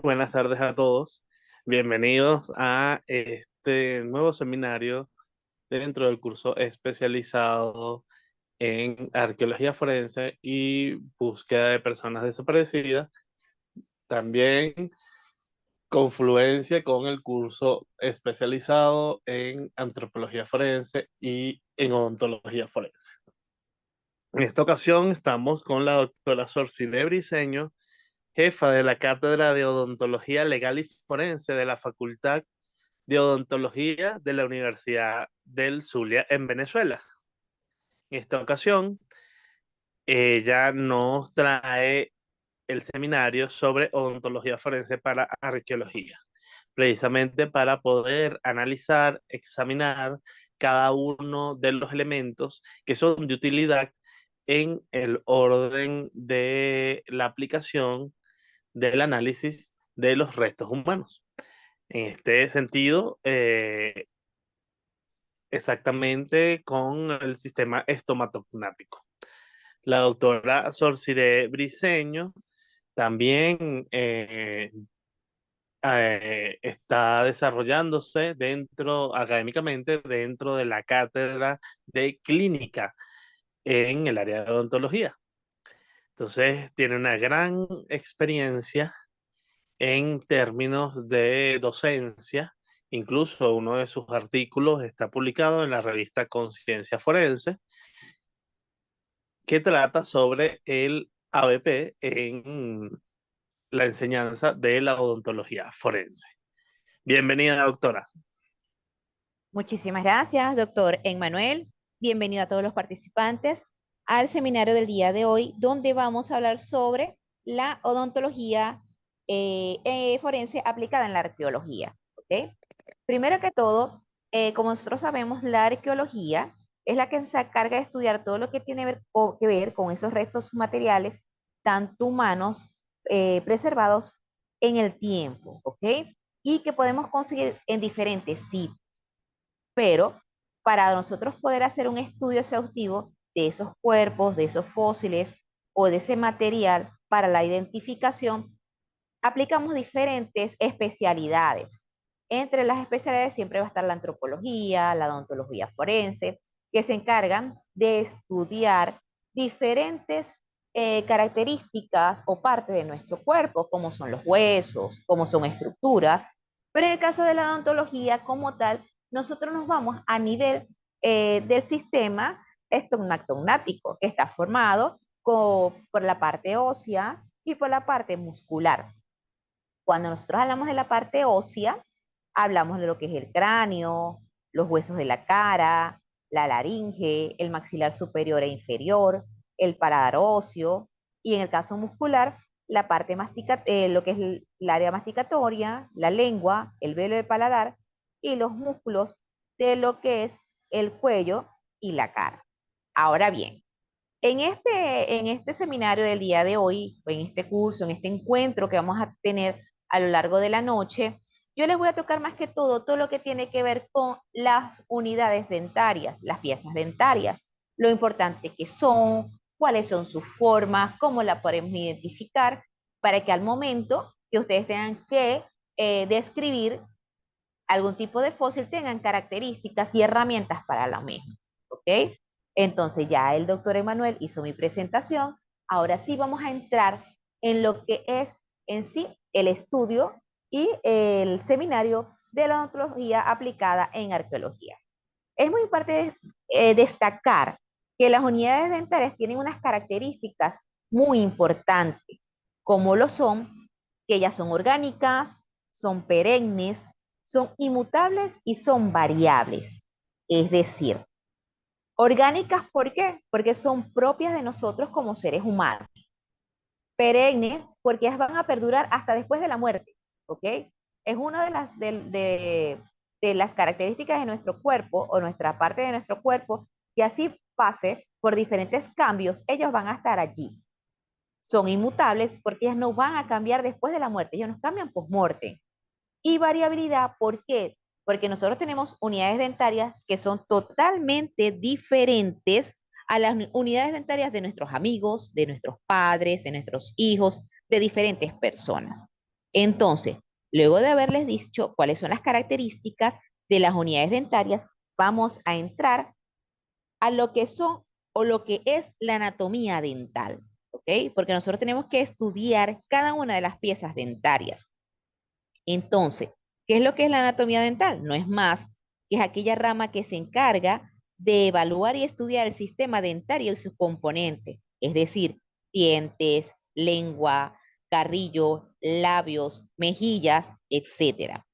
buenas tardes a todos. Bienvenidos a este nuevo seminario dentro del curso especializado en arqueología forense y búsqueda de personas desaparecidas. También confluencia con el curso especializado en antropología forense y en odontología forense. En esta ocasión estamos con la doctora Sorcide Briceño, jefa de la Cátedra de Odontología Legal y Forense de la Facultad de Odontología de la Universidad del Zulia en Venezuela. En esta ocasión, ella nos trae el seminario sobre odontología forense para arqueología, precisamente para poder analizar, examinar cada uno de los elementos que son de utilidad en el orden de la aplicación del análisis de los restos humanos. En este sentido, exactamente con el sistema estomatognático. La doctora Sorcide Briceño también está desarrollándose académicamente dentro de la cátedra de clínica en el área de odontología. Entonces, tiene una gran experiencia en términos de docencia. Incluso uno de sus artículos está publicado en la revista Conciencia Forense, que trata sobre el ABP en la enseñanza de la odontología forense. Bienvenida, doctora. Muchísimas gracias, doctor Emmanuel. Bienvenido a todos los participantes al seminario del día de hoy, donde vamos a hablar sobre la odontología forense aplicada en la arqueología. ¿Ok? Primero que todo, como nosotros sabemos, la arqueología es la que se encarga de estudiar todo lo que tiene que ver con esos restos materiales, tanto humanos, preservados en el tiempo, ¿ok? Y que podemos conseguir en diferentes sitios. Pero para nosotros poder hacer un estudio exhaustivo de esos cuerpos, de esos fósiles o de ese material para la identificación, aplicamos diferentes especialidades. Entre las especialidades siempre va a estar la antropología, la odontología forense, que se encargan de estudiar diferentes características o partes de nuestro cuerpo, como son los huesos, como son estructuras. Pero en el caso de la odontología como tal, nosotros nos vamos a nivel del sistema estomatognático, que está formado por la parte ósea y por la parte muscular. Cuando nosotros hablamos de la parte ósea, hablamos de lo que es el cráneo, los huesos de la cara, la laringe, el maxilar superior e inferior, el paladar óseo, y en el caso muscular, la parte lo que es el área masticatoria, la lengua, el velo del paladar y los músculos de lo que es el cuello y la cara. Ahora bien, en este seminario del día de hoy, en este curso, en este encuentro que vamos a tener a lo largo de la noche, yo les voy a tocar más que todo lo que tiene que ver con las unidades dentarias, las piezas dentarias, lo importante que son, cuáles son sus formas, cómo la podemos identificar, para que al momento que ustedes tengan que describir algún tipo de fósil tengan características y herramientas para lo mismo. ¿Ok? Entonces ya el doctor Emanuel hizo mi presentación. Ahora sí vamos a entrar en lo que es en sí el estudio y el seminario de la odontología aplicada en arqueología. Es muy importante destacar que las unidades dentarias tienen unas características muy importantes, como lo son que ellas son orgánicas, son perennes, son inmutables y son variables. Es decir, orgánicas, ¿por qué? Porque son propias de nosotros como seres humanos. Perennes, porque ellas van a perdurar hasta después de la muerte, ¿ok? Es una de las características de nuestro cuerpo o nuestra parte de nuestro cuerpo que así pase por diferentes cambios, ellos van a estar allí. Son inmutables porque ellas no van a cambiar después de la muerte, ellos no cambian post-morte. Y variabilidad, ¿por qué? Porque nosotros tenemos unidades dentarias que son totalmente diferentes a las unidades dentarias de nuestros amigos, de nuestros padres, de nuestros hijos, de diferentes personas. Entonces, luego de haberles dicho cuáles son las características de las unidades dentarias, vamos a entrar a lo que son o lo que es la anatomía dental, ¿ok? Porque nosotros tenemos que estudiar cada una de las piezas dentarias. Entonces, ¿qué es lo que es la anatomía dental? No es más que es aquella rama que se encarga de evaluar y estudiar el sistema dentario y sus componentes, es decir, dientes, lengua, carrillo, labios, mejillas, etcétera.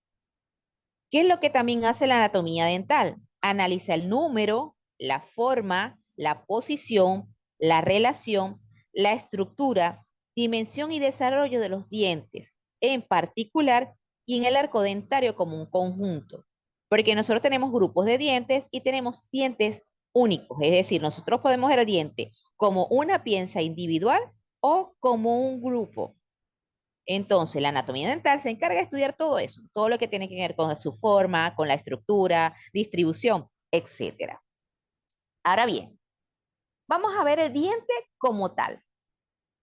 ¿Qué es lo que también hace la anatomía dental? Analiza el número, la forma, la posición, la relación, la estructura, dimensión y desarrollo de los dientes, en particular, y en el arco dentario como un conjunto. Porque nosotros tenemos grupos de dientes y tenemos dientes únicos, es decir, nosotros podemos ver el diente como una pieza individual o como un grupo. Entonces, la anatomía dental se encarga de estudiar todo eso, todo lo que tiene que ver con su forma, con la estructura, distribución, etcétera. Ahora bien, vamos a ver el diente como tal.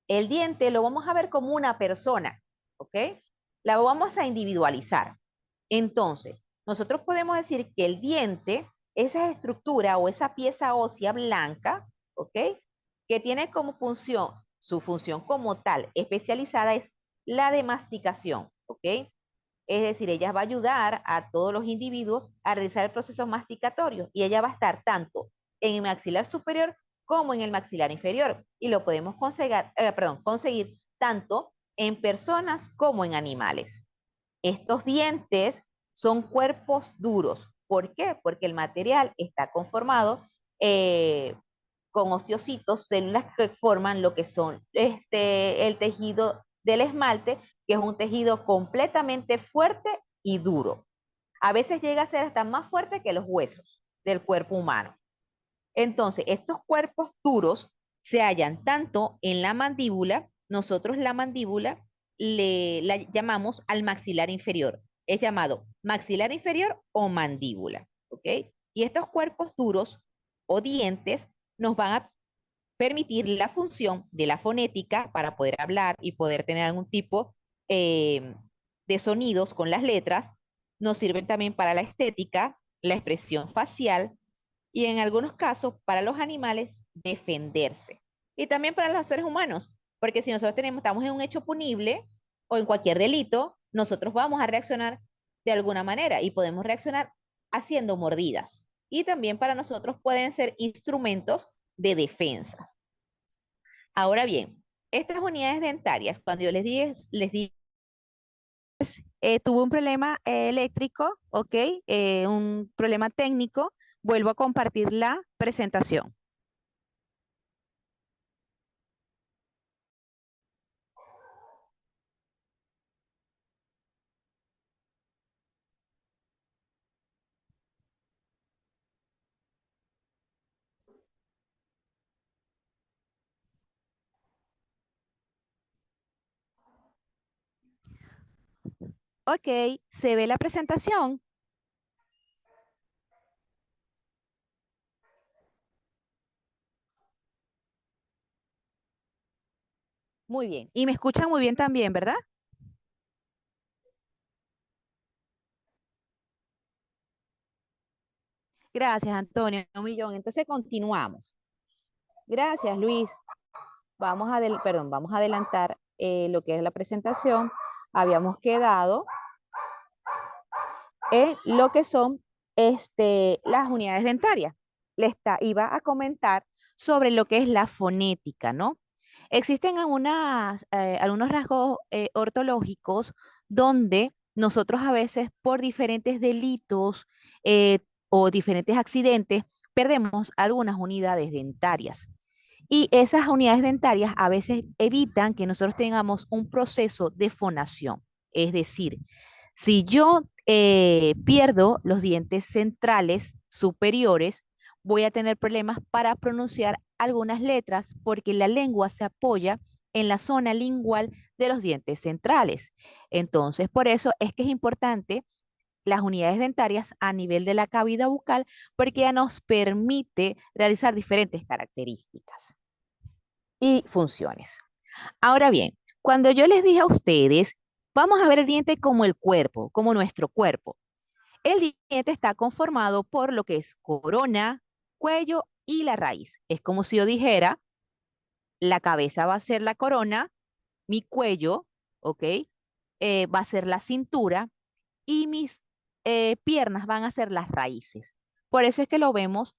El diente lo vamos a ver como una persona, ¿ok? La vamos a individualizar. Entonces, nosotros podemos decir que el diente, esa estructura o esa pieza ósea blanca, ¿ok? Que tiene como función, su función como tal especializada es la de masticación, ¿ok? Es decir, ella va a ayudar a todos los individuos a realizar el proceso masticatorio y ella va a estar tanto en el maxilar superior como en el maxilar inferior y lo podemos conseguir tanto en personas como en animales. Estos dientes son cuerpos duros. ¿Por qué? Porque el material está conformado con osteocitos, células que forman lo que son el tejido del esmalte, que es un tejido completamente fuerte y duro. A veces llega a ser hasta más fuerte que los huesos del cuerpo humano. Entonces, estos cuerpos duros se hallan tanto en la mandíbula, nosotros la mandíbula la llamamos al maxilar inferior, es llamado maxilar inferior o mandíbula, ¿ok? Y estos cuerpos duros o dientes nos van a permitir la función de la fonética para poder hablar y poder tener algún tipo eh, de sonidos con las letras. Nos sirven también para la estética, la expresión facial y en algunos casos para los animales defenderse. Y también para los seres humanos, porque si nosotros estamos en un hecho punible o en cualquier delito, nosotros vamos a reaccionar de alguna manera y podemos reaccionar haciendo mordidas. Y también para nosotros pueden ser instrumentos de defensa. Ahora bien, estas unidades dentarias, cuando yo les di tuve un problema eléctrico, ¿ok? Un problema técnico. Vuelvo a compartir la presentación. Ok, ¿se ve la presentación? Muy bien. Y me escuchan muy bien también, ¿verdad? Gracias, Antonio. Un millón. Entonces continuamos. Gracias, Luis. Vamos a adelantar lo que es la presentación. Habíamos quedado en lo que son las unidades dentarias. Iba a comentar sobre lo que es la fonética, ¿no? Existen algunos rasgos ortológicos donde nosotros a veces por diferentes delitos eh, o diferentes accidentes perdemos algunas unidades dentarias. Y esas unidades dentarias a veces evitan que nosotros tengamos un proceso de fonación. Es decir, si yo pierdo los dientes centrales superiores, voy a tener problemas para pronunciar algunas letras porque la lengua se apoya en la zona lingual de los dientes centrales. Entonces, por eso es que es importante las unidades dentarias a nivel de la cavidad bucal porque ya nos permite realizar diferentes características y funciones. Ahora bien, cuando yo les dije a ustedes Vamos a ver el diente como el cuerpo, como nuestro cuerpo. El diente está conformado por lo que es corona, cuello y la raíz. Es como si yo dijera, la cabeza va a ser la corona, mi cuello, ¿ok? Va a ser la cintura y mis piernas van a ser las raíces. Por eso es que lo vemos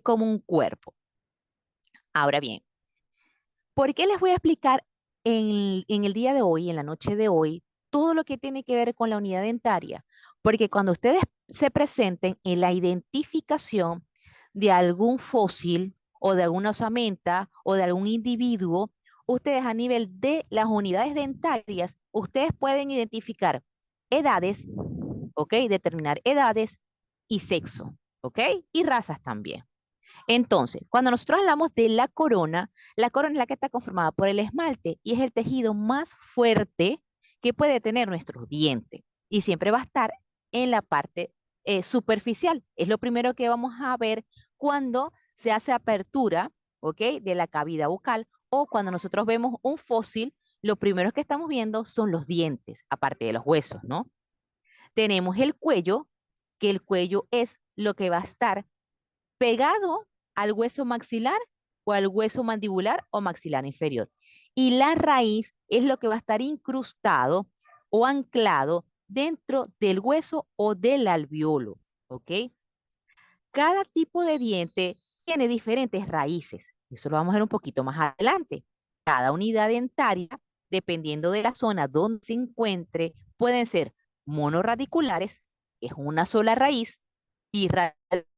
como un cuerpo. Ahora bien, ¿por qué les voy a explicar en el día de hoy, en la noche de hoy, todo lo que tiene que ver con la unidad dentaria? Porque cuando ustedes se presenten en la identificación de algún fósil o de alguna osamenta o de algún individuo, ustedes a nivel de las unidades dentarias, ustedes pueden identificar edades, ¿ok? Determinar edades y sexo, ¿ok? Y razas también. Entonces, cuando nosotros hablamos de la corona es la que está conformada por el esmalte y es el tejido más fuerte que puede tener nuestros dientes y siempre va a estar en la parte superficial. Es lo primero que vamos a ver cuando se hace apertura, ¿ok? De la cavidad bucal o cuando nosotros vemos un fósil, lo primero que estamos viendo son los dientes, aparte de los huesos, ¿no? Tenemos el cuello, que el cuello es lo que va a estar pegado al hueso maxilar o al hueso mandibular o maxilar inferior. Y la raíz es lo que va a estar incrustado o anclado dentro del hueso o del alveolo, ¿ok? Cada tipo de diente tiene diferentes raíces. Eso lo vamos a ver un poquito más adelante. Cada unidad dentaria, dependiendo de la zona donde se encuentre, pueden ser monorradiculares, que es una sola raíz, birradiculares,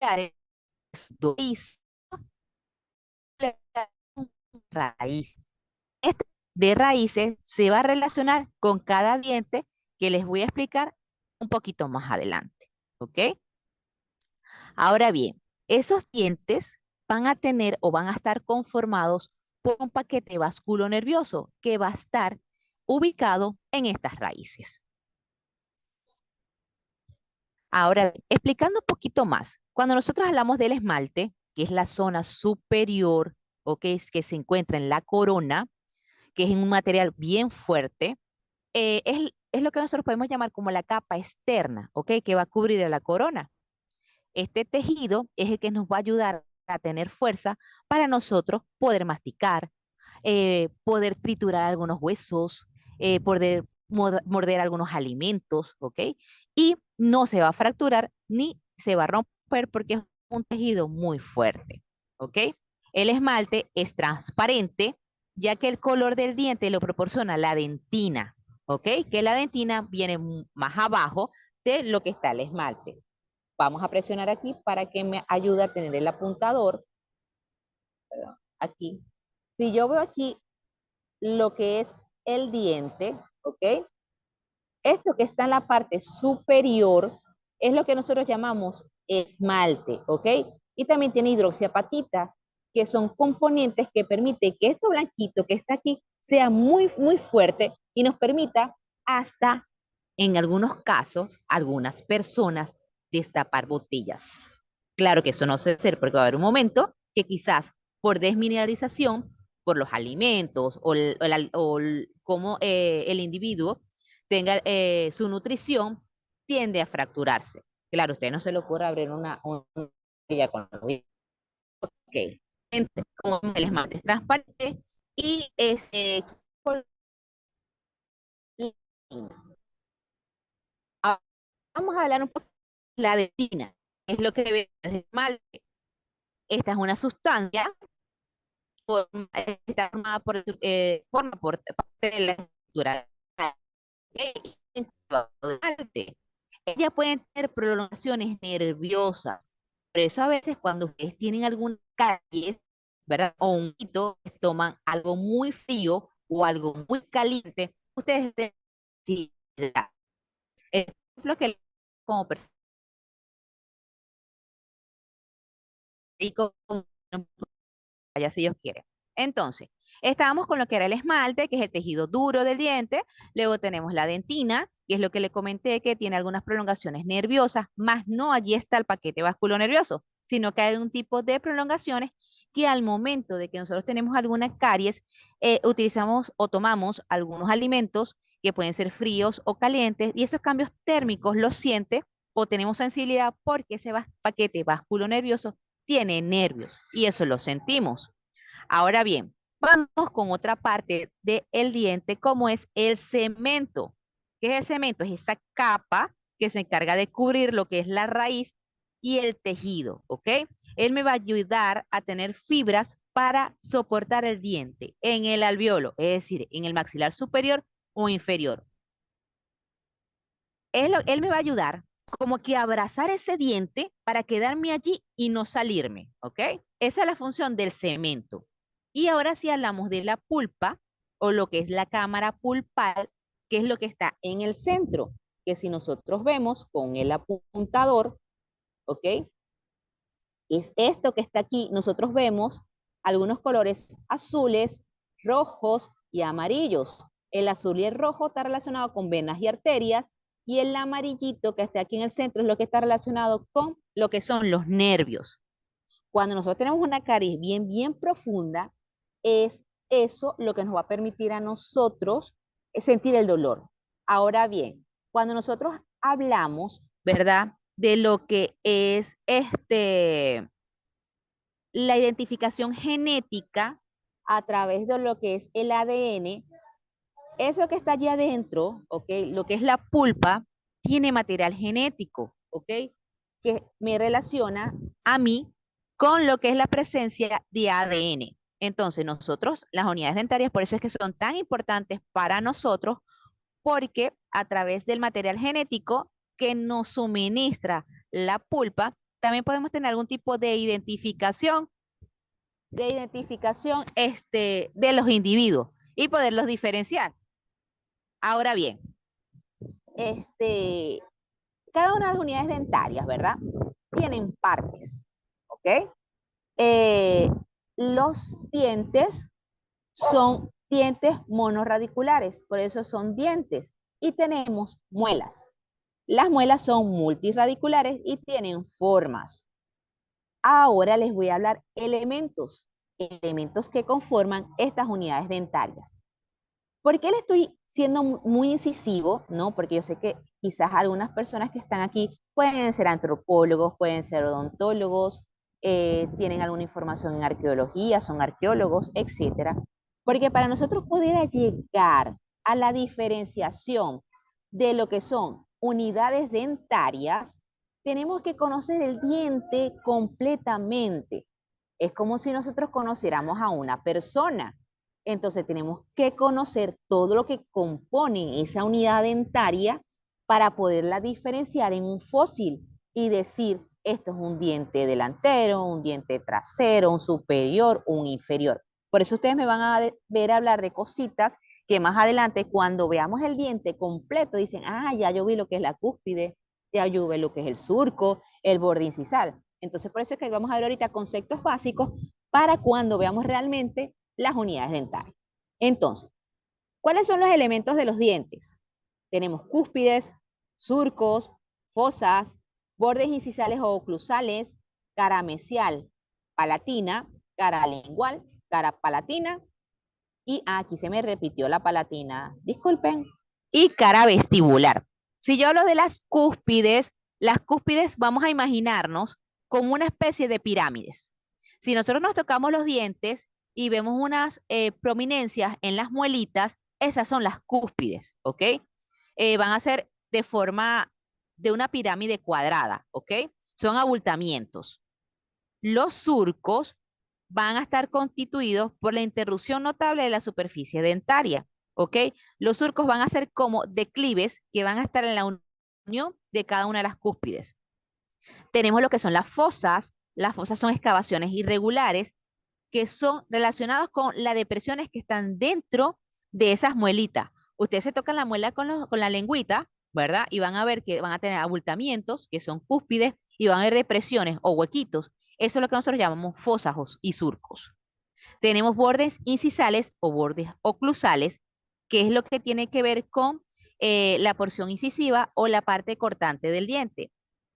raíz, raíz. Este de raíces se va a relacionar con cada diente que les voy a explicar un poquito más adelante. ¿Ok? Ahora bien, esos dientes van a tener o van a estar conformados por un paquete vasculonervioso que va a estar ubicado en estas raíces. Ahora, explicando un poquito más, cuando nosotros hablamos del esmalte, que es la zona superior o que se encuentra en la corona, que es en un material bien fuerte, es lo que nosotros podemos llamar como la capa externa, ¿ok? Que va a cubrir a la corona. Este tejido es el que nos va a ayudar a tener fuerza para nosotros poder masticar, poder triturar algunos huesos, poder morder algunos alimentos, ¿ok? Y no se va a fracturar ni se va a romper porque es un tejido muy fuerte, ¿ok? El esmalte es transparente, ya que el color del diente lo proporciona la dentina, ¿ok? Que la dentina viene más abajo de lo que está el esmalte. Vamos a presionar aquí para que me ayude a tener el apuntador. Perdón, aquí. Si yo veo aquí lo que es el diente, ¿ok? Esto que está en la parte superior es lo que nosotros llamamos esmalte, ¿ok? Y también tiene hidroxiapatita, que son componentes que permiten que esto blanquito que está aquí sea muy, muy fuerte y nos permita hasta, en algunos casos, algunas personas destapar botellas. Claro que eso no se hacer porque va a haber un momento que quizás por desmineralización, por los alimentos o como el individuo tenga su nutrición, tiende a fracturarse. Claro, usted no se le ocurre abrir una botella con la botella. Ok. Entonces, como el esmalte es transparente y ese vamos a hablar un poco de la dentina, es lo que ve el esmalte. Esta es una sustancia, está formada forma por parte de la estructura esmalte. Ellas pueden tener prolongaciones nerviosas. Por eso a veces cuando ustedes tienen alguna caries, ¿verdad? O un hito, toman algo muy frío o algo muy caliente, ustedes deben decir, ejemplo que como perfecto, allá si Dios quiere. Entonces, estábamos con lo que era el esmalte, que es el tejido duro del diente. Luego tenemos la dentina, que es lo que le comenté, que tiene algunas prolongaciones nerviosas, más no allí está el paquete vasculonervioso, sino que hay un tipo de prolongaciones que al momento de que nosotros tenemos alguna caries, utilizamos o tomamos algunos alimentos que pueden ser fríos o calientes, y esos cambios térmicos los siente o tenemos sensibilidad porque ese paquete vasculonervioso tiene nervios y eso lo sentimos. Ahora bien, vamos con otra parte del diente, como es el cemento. ¿Qué es el cemento? Es esa capa que se encarga de cubrir lo que es la raíz y el tejido, ¿ok? Él me va a ayudar a tener fibras para soportar el diente en el alveolo, es decir, en el maxilar superior o inferior. Él me va a ayudar como que a abrazar ese diente para quedarme allí y no salirme, ¿ok? Esa es la función del cemento. Y ahora si hablamos de la pulpa o lo que es la cámara pulpal, que es lo que está en el centro, que si nosotros vemos con el apuntador, ¿ok? Es esto que está aquí, nosotros vemos algunos colores azules, rojos y amarillos. El azul y el rojo está relacionado con venas y arterias, y el amarillito que está aquí en el centro es lo que está relacionado con lo que son los nervios. Cuando nosotros tenemos una caries bien profunda, es eso lo que nos va a permitir a nosotros sentir el dolor. Ahora bien, cuando nosotros hablamos, ¿verdad? De lo que es la identificación genética a través de lo que es el ADN, eso que está allí adentro, ¿ok? Lo que es la pulpa, tiene material genético, ¿ok? Que me relaciona a mí con lo que es la presencia de ADN. Entonces, nosotros, las unidades dentarias, por eso es que son tan importantes para nosotros, porque a través del material genético que nos suministra la pulpa, también podemos tener algún tipo de identificación de los individuos y poderlos diferenciar. Ahora bien, este, cada una de las unidades dentarias, ¿verdad? Tienen partes, ¿ok? Eh, los dientes son dientes monorradiculares, por eso son dientes. Y tenemos muelas. Las muelas son multirradiculares y tienen formas. Ahora les voy a hablar elementos que conforman estas unidades dentarias. ¿Por qué le estoy siendo muy incisivo? ¿No? Porque yo sé que quizás algunas personas que están aquí pueden ser antropólogos, pueden ser odontólogos, tienen alguna información en arqueología, son arqueólogos, etcétera. Porque para nosotros poder llegar a la diferenciación de lo que son unidades dentarias, tenemos que conocer el diente completamente. Es como si nosotros conociéramos a una persona. Entonces tenemos que conocer todo lo que compone esa unidad dentaria para poderla diferenciar en un fósil y decir, esto es un diente delantero, un diente trasero, un superior, un inferior. Por eso ustedes me van a ver hablar de cositas que más adelante, cuando veamos el diente completo, dicen, ah, ya yo vi lo que es la cúspide, ya yo vi lo que es el surco, el borde incisal. Entonces, por eso es que vamos a ver ahorita conceptos básicos para cuando veamos realmente las unidades dentarias. Entonces, ¿cuáles son los elementos de los dientes? Tenemos cúspides, surcos, fosas, bordes incisales o oclusales, cara mesial, palatina, cara lingual, cara palatina, y aquí se me repitió la palatina, disculpen, y cara vestibular. Si yo hablo de las cúspides vamos a imaginarnos como una especie de pirámides. Si nosotros nos tocamos los dientes y vemos unas prominencias en las muelitas, esas son las cúspides, ¿ok? Van a ser de forma de una pirámide cuadrada, ¿ok? Son abultamientos. Los surcos van a estar constituidos por la interrupción notable de la superficie dentaria, ¿ok? Los surcos van a ser como declives que van a estar en la unión de cada una de las cúspides. Tenemos lo que son las fosas son excavaciones irregulares que son relacionadas con las depresiones que están dentro de esas muelitas. Ustedes se tocan la muela con la lengüita, ¿verdad? Y van a ver que van a tener abultamientos, que son cúspides, y van a haber depresiones o huequitos. Eso es lo que nosotros llamamos fosas y surcos. Tenemos bordes incisales o bordes oclusales, que es lo que tiene que ver con la porción incisiva o la parte cortante del diente.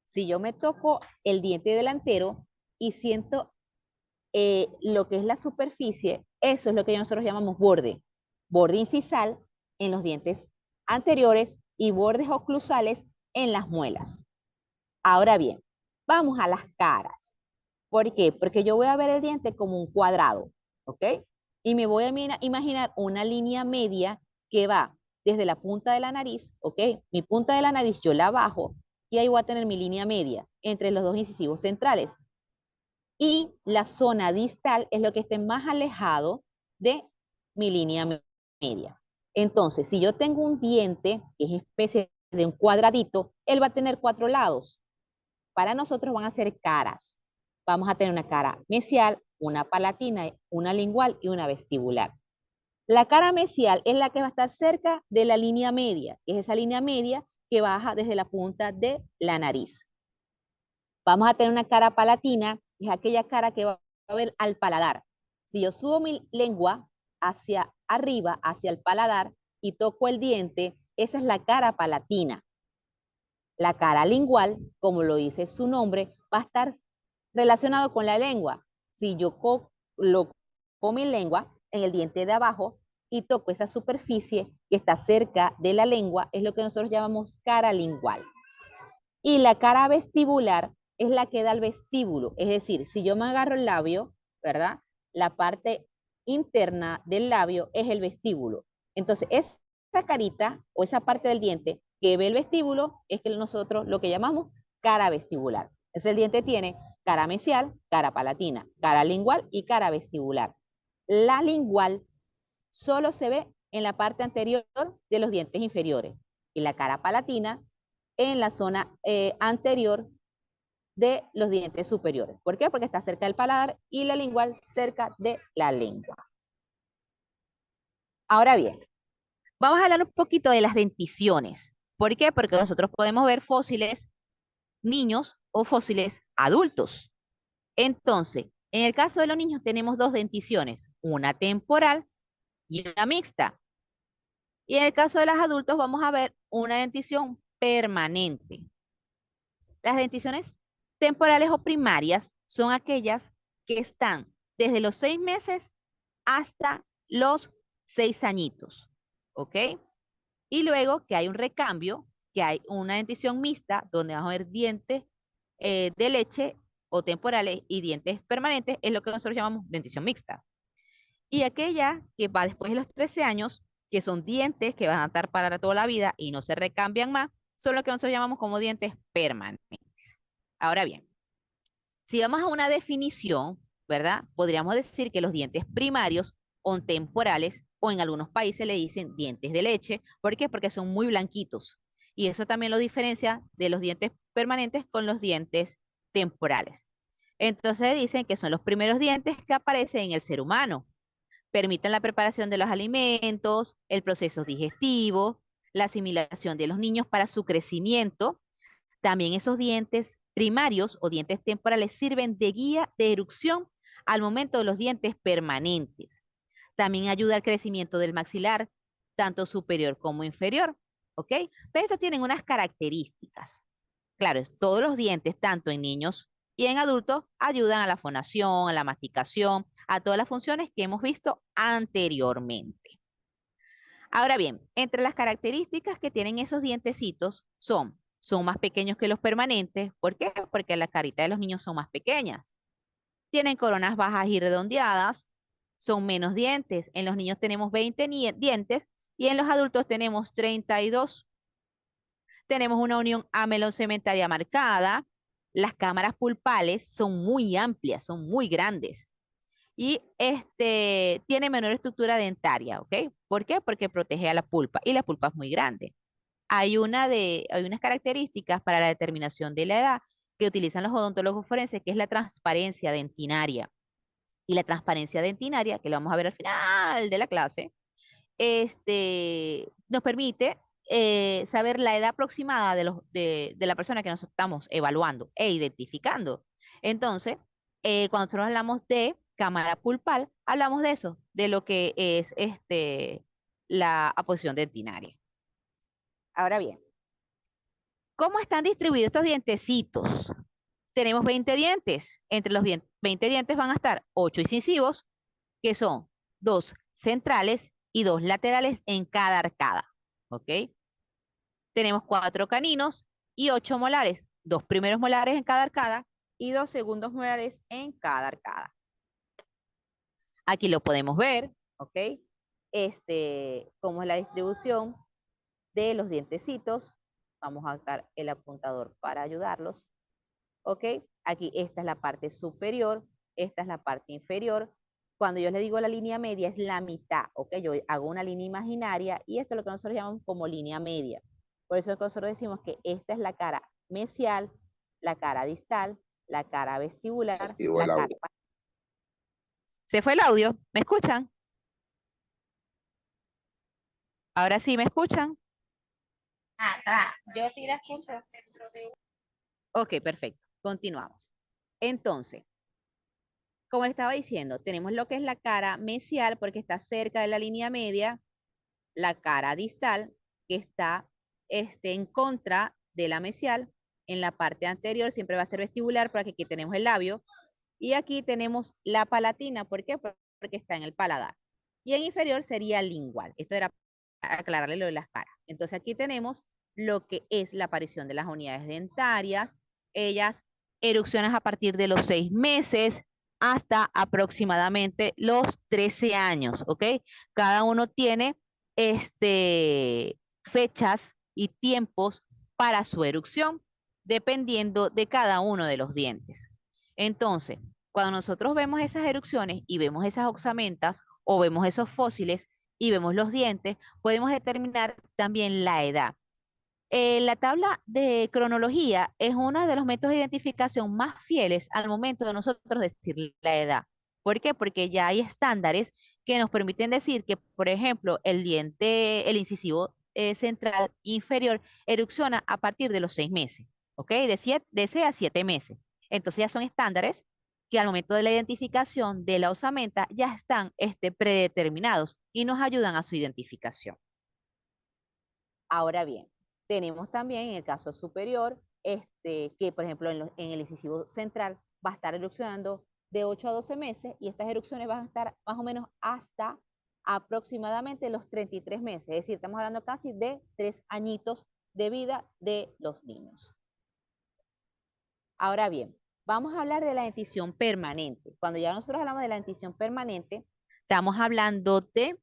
Si yo me toco el diente delantero y siento lo que es la superficie, eso es lo que nosotros llamamos borde. Borde incisal en los dientes anteriores y bordes oclusales en las muelas. Ahora bien, vamos a las caras. ¿Por qué? Porque yo voy a ver el diente como un cuadrado, ¿ok? Y me voy a imaginar una línea media que va desde la punta de la nariz, ¿ok? Mi punta de la nariz yo la bajo y ahí voy a tener mi línea media entre los dos incisivos centrales. Y la zona distal es lo que esté más alejado de mi línea media. Entonces, si yo tengo un diente que es especie de un cuadradito, él va a tener 4 lados. Para nosotros van a ser caras. Vamos a tener una cara mesial, una palatina, una lingual y una vestibular. La cara mesial es la que va a estar cerca de la línea media, que es esa línea media que baja desde la punta de la nariz. Vamos a tener una cara palatina, que es aquella cara que va a ver al paladar. Si yo subo mi lengua hacia arriba, hacia el paladar, y toco el diente, esa es la cara palatina. La cara lingual, como lo dice su nombre, va a estar relacionado con la lengua. Si yo coloco mi lengua en el diente de abajo y toco esa superficie que está cerca de la lengua, es lo que nosotros llamamos cara lingual. Y la cara vestibular es la que da el vestíbulo. Es decir, si yo me agarro el labio, ¿verdad? La parte interna del labio es el vestíbulo. Entonces, esa carita o esa parte del diente que ve el vestíbulo es que nosotros lo que llamamos cara vestibular. Entonces, el diente tiene cara mesial, cara palatina, cara lingual y cara vestibular. La lingual solo se ve en la parte anterior de los dientes inferiores y la cara palatina en la zona anterior de los dientes superiores. ¿Por qué? Porque está cerca del paladar y la lingual cerca de la lengua. Ahora bien, vamos a hablar un poquito de las denticiones. ¿Por qué? Porque nosotros podemos ver fósiles niños o fósiles adultos. Entonces, en el caso de los niños tenemos dos denticiones, una temporal y una mixta. Y en el caso de los adultos vamos a ver una dentición permanente. Las denticiones temporales o primarias son aquellas que están desde los 6 meses hasta los 6 añitos, ¿ok? Y luego que hay un recambio, que hay una dentición mixta, donde vamos a ver dientes de leche o temporales y dientes permanentes, es lo que nosotros llamamos dentición mixta. Y aquella que va después de los 13 años, que son dientes que van a estar para toda la vida y no se recambian más, son lo que nosotros llamamos como dientes permanentes. Ahora bien, si vamos a una definición, ¿verdad? Podríamos decir que los dientes primarios o temporales, o en algunos países le dicen dientes de leche. ¿Por qué? Porque son muy blanquitos. Y eso también lo diferencia de los dientes permanentes con los dientes temporales. Entonces dicen que son los primeros dientes que aparecen en el ser humano. Permiten la preparación de los alimentos, el proceso digestivo, la asimilación de los niños para su crecimiento. También esos dientes primarios o dientes temporales sirven de guía de erupción al momento de los dientes permanentes. También ayuda al crecimiento del maxilar, tanto superior como inferior. ¿Ok? Pero estos tienen unas características. Claro, todos los dientes, tanto en niños y en adultos, ayudan a la fonación, a la masticación, a todas las funciones que hemos visto anteriormente. Ahora bien, entre las características que tienen esos dientecitos son más pequeños que los permanentes. ¿Por qué? Porque las caritas de los niños son más pequeñas. Tienen coronas bajas y redondeadas, son menos dientes. En los niños tenemos 20 dientes y en los adultos tenemos 32. Tenemos una unión amelocementaria marcada. Las cámaras pulpales son muy amplias, son muy grandes. Y tiene menor estructura dentaria, ¿ok? ¿Por qué? Porque protege a la pulpa y la pulpa es muy grande. Hay unas características para la determinación de la edad que utilizan los odontólogos forenses, que es la transparencia dentinaria. Y la transparencia dentinaria, que lo vamos a ver al final de la clase, nos permite saber la edad aproximada de la persona que nos estamos evaluando e identificando. Entonces, cuando nosotros hablamos de cámara pulpal, hablamos de eso, de lo que es la aposición dentinaria. Ahora bien, ¿cómo están distribuidos estos dientecitos? tenemos 20 dientes. Entre los 20 dientes van a estar 8 incisivos, que son 2 centrales y 2 laterales en cada arcada. ¿Ok? Tenemos 4 caninos y 8 molares. 2 primeros molares en cada arcada y 2 segundos molares en cada arcada. Aquí lo podemos ver, ¿ok? Cómo es la distribución de los dientecitos. Vamos a sacar el apuntador para ayudarlos. ¿Ok? Aquí esta es la parte superior, esta es la parte inferior. Cuando yo les digo la línea media es la mitad, ¿ok? Yo hago una línea imaginaria y esto es lo que nosotros llamamos como línea media. Por eso nosotros decimos que esta es la cara mesial, la cara distal, la cara vestibular, la cara... ¿Se fue el audio? ¿Me escuchan? Ahora sí, ¿me escuchan? Yo sí la escucho. Ok, perfecto. Continuamos. Entonces, como le estaba diciendo, tenemos lo que es la cara mesial porque está cerca de la línea media, la cara distal que está en contra de la mesial. En la parte anterior siempre va a ser vestibular porque aquí tenemos el labio. Y aquí tenemos la palatina. ¿Por qué? Porque está en el paladar. Y en inferior sería lingual. Esto era para aclararle lo de las caras. Entonces aquí tenemos lo que es la aparición de las unidades dentarias. Ellas erupcionan a partir de los 6 meses hasta aproximadamente los 13 años, ¿ok? Cada uno tiene fechas y tiempos para su erupción, dependiendo de cada uno de los dientes. Entonces, cuando nosotros vemos esas erupciones y vemos esas oxamentas o vemos esos fósiles y vemos los dientes, podemos determinar también la edad. La tabla de cronología es uno de los métodos de identificación más fieles al momento de nosotros decir la edad. ¿Por qué? Porque ya hay estándares que nos permiten decir que, por ejemplo, el incisivo central inferior erupciona a partir de los 6 meses, ¿ok? De 6 a 7 meses. Entonces ya son estándares que al momento de la identificación de la osamenta ya están predeterminados y nos ayudan a su identificación. Ahora bien, tenemos también en el caso superior, que por ejemplo en el incisivo central va a estar erupcionando de 8 a 12 meses y estas erupciones van a estar más o menos hasta aproximadamente los 33 meses. Es decir, estamos hablando casi de 3 añitos de vida de los niños. Ahora bien, vamos a hablar de la dentición permanente. Cuando ya nosotros hablamos de la dentición permanente, estamos hablando de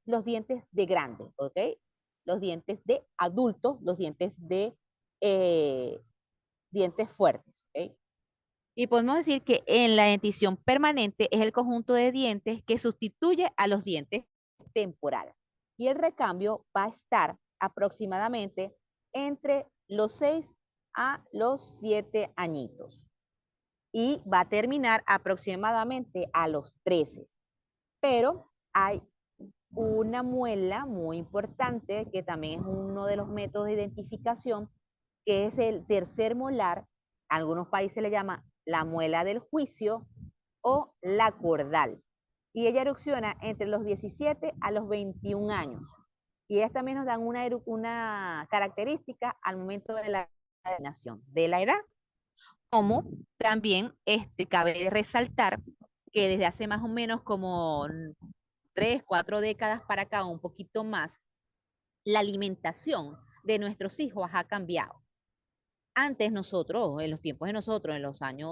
los dientes de grande, ¿ok? Los dientes de adultos, los dientes de dientes fuertes, ¿ok? Y podemos decir que en la dentición permanente es el conjunto de dientes que sustituye a los dientes temporales. Y el recambio va a estar aproximadamente entre los 6 a los 7 añitos. Y va a terminar aproximadamente a los 13. Pero hay una muela muy importante que también es uno de los métodos de identificación, que es el tercer molar. Algunos países le llaman la muela del juicio o la cordal. Y ella erupciona entre los 17 a los 21 años. Y ellas también nos dan una característica al momento de la determinación de la edad. Como también cabe resaltar que desde hace más o menos como 3, 4 décadas para acá, un poquito más, la alimentación de nuestros hijos ha cambiado. Antes nosotros, en los tiempos de nosotros, en los años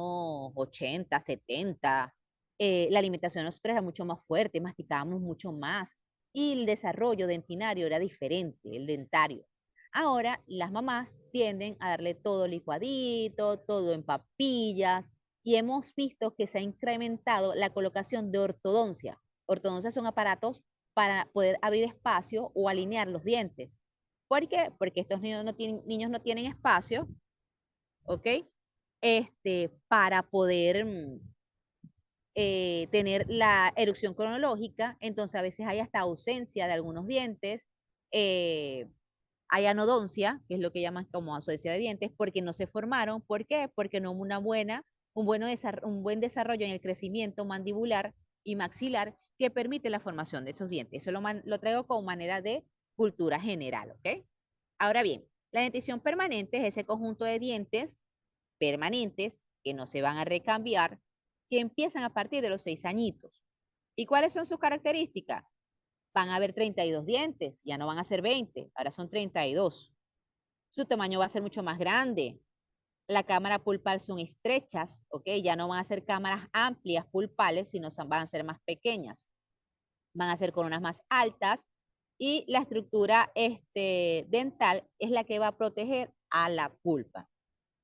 80, 70, la alimentación de nosotros era mucho más fuerte, masticábamos mucho más y el desarrollo dentinario era diferente, el dentario. Ahora las mamás tienden a darle todo licuadito, todo en papillas y hemos visto que se ha incrementado la colocación de ortodoncia. Ortodoncia son aparatos para poder abrir espacio o alinear los dientes. ¿Por qué? Porque estos niños no tienen espacio, ¿ok? Para poder tener la erupción cronológica, entonces a veces hay hasta ausencia de algunos dientes, hay anodoncia, que es lo que llaman como ausencia de dientes, porque no se formaron. ¿Por qué? Porque no hubo un buen desarrollo en el crecimiento mandibular y maxilar que permite la formación de esos dientes. Eso lo traigo como manera de cultura general, ¿ok? Ahora bien, la dentición permanente es ese conjunto de dientes permanentes, que no se van a recambiar, que empiezan a partir de los 6 añitos. ¿Y cuáles son sus características? Van a haber 32 dientes, ya no van a ser 20, ahora son 32. Su tamaño va a ser mucho más grande. La cámara pulpal son estrechas, ¿ok? Ya no van a ser cámaras amplias pulpales, sino van a ser más pequeñas. Van a ser con unas más altas y la estructura dental es la que va a proteger a la pulpa.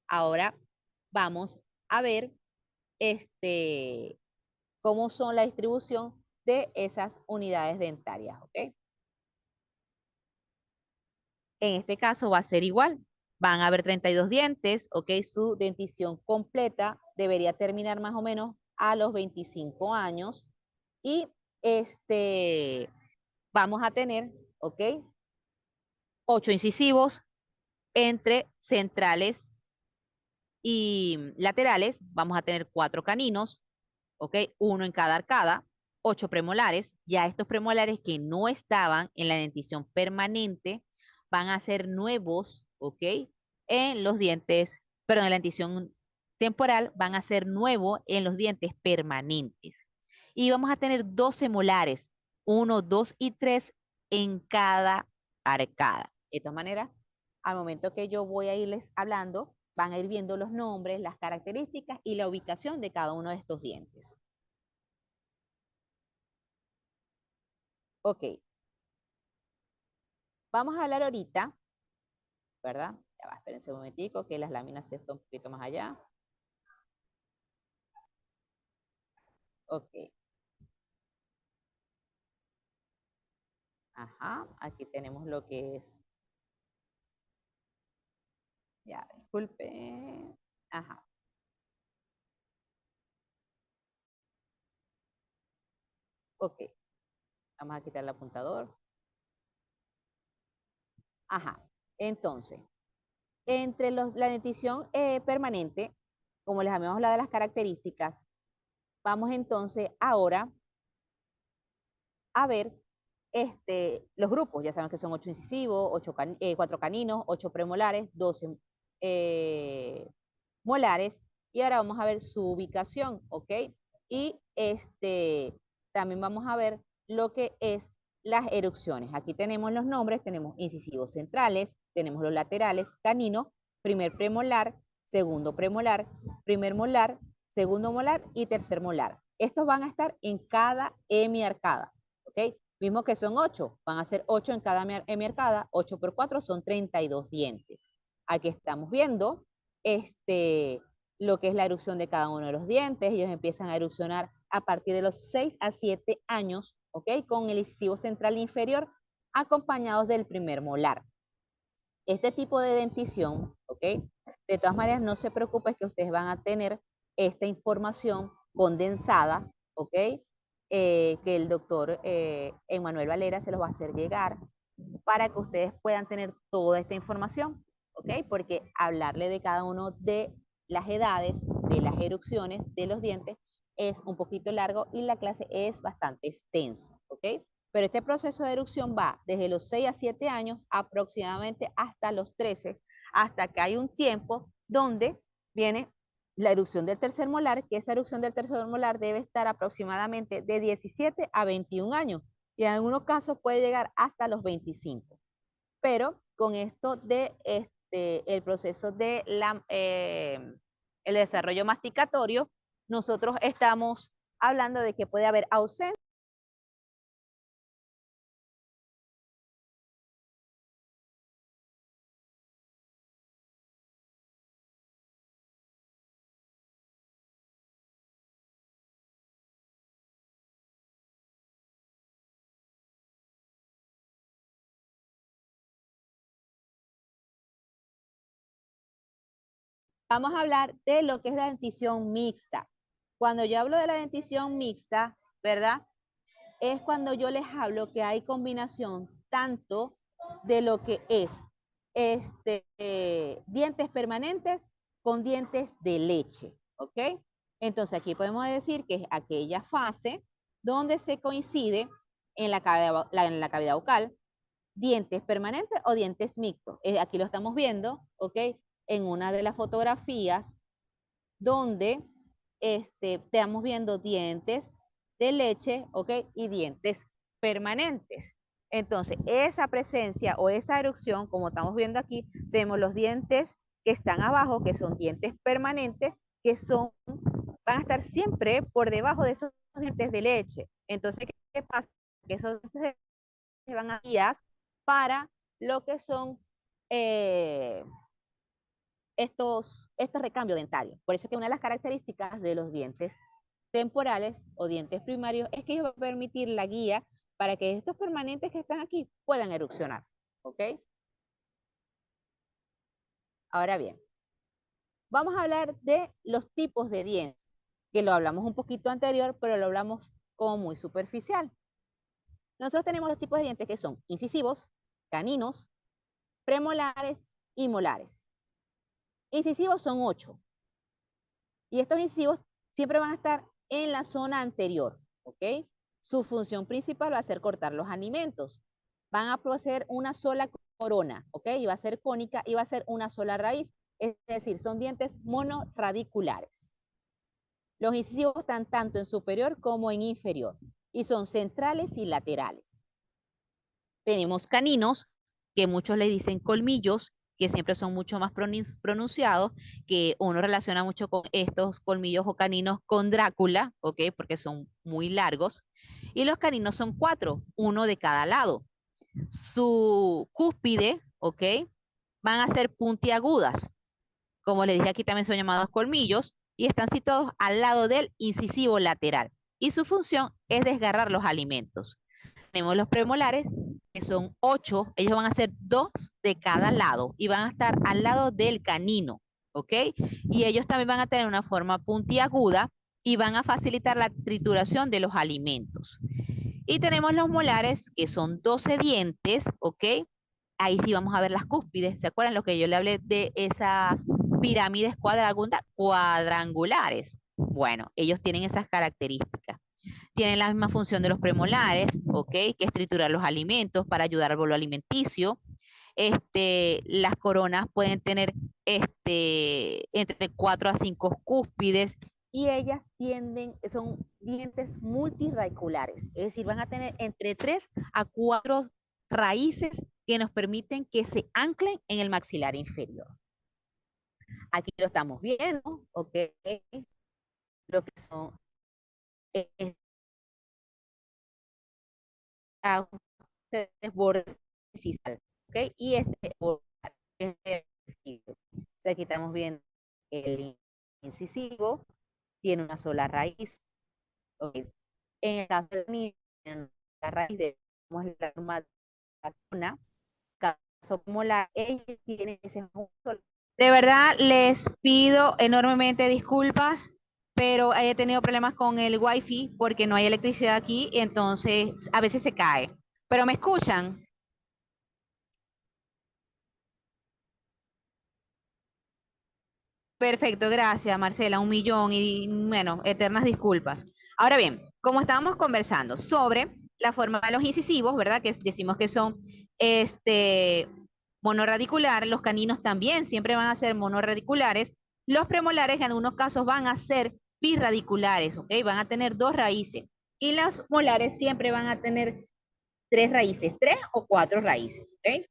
Ahora vamos a ver cómo son la distribución de esas unidades dentarias, ¿ok? En este caso va a ser igual. Van a haber 32 dientes, ¿ok? Su dentición completa debería terminar más o menos a los 25 años. Y vamos a tener, ¿ok? 8 incisivos entre centrales y laterales. Vamos a tener 4 caninos, ¿ok? Uno en cada arcada. 8 premolares. Ya estos premolares que no estaban en la dentición permanente van a ser nuevos, ¿ok? En los dientes, perdón, en la dentición temporal van a ser nuevos en los dientes permanentes. Y vamos a tener 12 molares, 1, 2 y 3 en cada arcada. De todas maneras, al momento que yo voy a irles hablando, van a ir viendo los nombres, las características y la ubicación de cada uno de estos dientes. Ok, vamos a hablar ahorita, ¿verdad? Ya va, espérense un momentico que las láminas se fueron un poquito más allá. Ok. Ajá, aquí tenemos lo que es. Ya, disculpe. Ajá. Ok, vamos a quitar el apuntador. Ajá, entonces, entre la dentición permanente, como les habíamos hablado de las características, vamos entonces ahora a ver los grupos. Ya saben que son 8 incisivos, 4 caninos, 8 premolares, 12 molares. Y ahora vamos a ver su ubicación, ¿ok? Y también vamos a ver lo que es las erupciones. Aquí tenemos los nombres, tenemos incisivos centrales, tenemos los laterales, canino, primer premolar, segundo premolar, primer molar, segundo molar y tercer molar. Estos van a estar en cada hemiarcada, ¿ok? Mismo que son 8, van a ser 8 en cada hemiarcada, 8 por 4 son 32 dientes. Aquí estamos viendo lo que es la erupción de cada uno de los dientes. Ellos empiezan a erupcionar a partir de los 6 a 7 años, ¿ok? Con el incisivo central inferior acompañados del primer molar. Este tipo de dentición, ¿ok? De todas maneras, no se preocupen que ustedes van a tener esta información condensada, ¿ok? Que el doctor Emmanuel Valera se los va a hacer llegar para que ustedes puedan tener toda esta información, ¿ok? Porque hablarle de cada uno de las edades, de las erupciones de los dientes, es un poquito largo y la clase es bastante extensa, ¿ok? Pero este proceso de erupción va desde los 6 a 7 años aproximadamente hasta los 13, hasta que hay un tiempo donde viene la erupción del tercer molar, que esa erupción del tercer molar debe estar aproximadamente de 17 a 21 años y en algunos casos puede llegar hasta los 25. Pero con esto de el proceso de el desarrollo masticatorio, nosotros estamos hablando de que puede haber ausencia. Vamos a hablar de lo que es la dentición mixta. Cuando yo hablo de la dentición mixta, ¿verdad? Es cuando yo les hablo que hay combinación tanto de lo que es dientes permanentes con dientes de leche, ¿ok? Entonces aquí podemos decir que es aquella fase donde se coincide en la cavidad bucal dientes permanentes o dientes mixtos. Aquí lo estamos viendo, ¿ok? En una de las fotografías donde estamos viendo dientes de leche, ¿ok? Y dientes permanentes. Entonces, esa presencia o esa erupción, como estamos viendo aquí, tenemos los dientes que están abajo, que son dientes permanentes, que van a estar siempre por debajo de esos dientes de leche. Entonces, ¿qué pasa? Que esos dientes se van a guías para lo que son estos recambios dentarios. Por eso que una de las características de los dientes temporales o dientes primarios es que ellos van a permitir la guía para que estos permanentes que están aquí puedan erupcionar. ¿Ok? Ahora bien, vamos a hablar de los tipos de dientes, que lo hablamos un poquito anterior, pero lo hablamos como muy superficial. Nosotros tenemos los tipos de dientes que son incisivos, caninos, premolares y molares. Incisivos son 8. Y estos incisivos siempre van a estar en la zona anterior, ¿ok? Su función principal va a ser cortar los alimentos. Van a poseer una sola corona, ¿ok? Y va a ser cónica y va a ser una sola raíz. Es decir, son dientes monorradiculares. Los incisivos están tanto en superior como en inferior y son centrales y laterales. Tenemos caninos, que muchos le dicen colmillos, que siempre son mucho más pronunciados, que uno relaciona mucho con estos colmillos o caninos con Drácula, ¿ok? Porque son muy largos. Y los caninos son 4, uno de cada lado. Su cúspide, ¿ok? Van a ser puntiagudas. Como les dije, aquí también son llamados colmillos y están situados al lado del incisivo lateral. Y su función es desgarrar los alimentos. Tenemos los premolares, que son 8, ellos van a ser 2 de cada lado y van a estar al lado del canino, ¿ok? Y ellos también van a tener una forma puntiaguda y van a facilitar la trituración de los alimentos. Y tenemos los molares, que son 12 dientes, ¿ok? Ahí sí vamos a ver las cúspides. ¿Se acuerdan lo que yo le hablé de esas pirámides cuadrangulares? Bueno, ellos tienen esas características. Tienen la misma función de los premolares, ¿ok? Que es triturar los alimentos para ayudar al bolo alimenticio. Las coronas pueden tener entre 4 a 5 cúspides y ellas son dientes multirradiculares, es decir, van a tener entre 3 a 4 raíces que nos permiten que se anclen en el maxilar inferior. Aquí lo estamos viendo, ¿ok? Lo que son bordes, ¿ok? Y borde incisivo. O sea, aquí estamos viendo el incisivo, tiene una sola raíz. ¿Okay? En el caso del niño, la raíz de la una, caso como ellos tienen ese solo. De verdad, les pido enormemente disculpas, pero he tenido problemas con el wifi porque no hay electricidad aquí, y entonces a veces se cae. ¿Pero me escuchan? Perfecto, gracias Marcela, 1 millón y bueno, eternas disculpas. Ahora bien, como estábamos conversando sobre la forma de los incisivos, ¿verdad? Que decimos que son monorradicular, los caninos también siempre van a ser monorradiculares, los premolares en algunos casos van a ser birradiculares, ¿ok? Van a tener 2 raíces y los molares siempre van a tener 3 raíces, 3 o 4 raíces, ¿ok?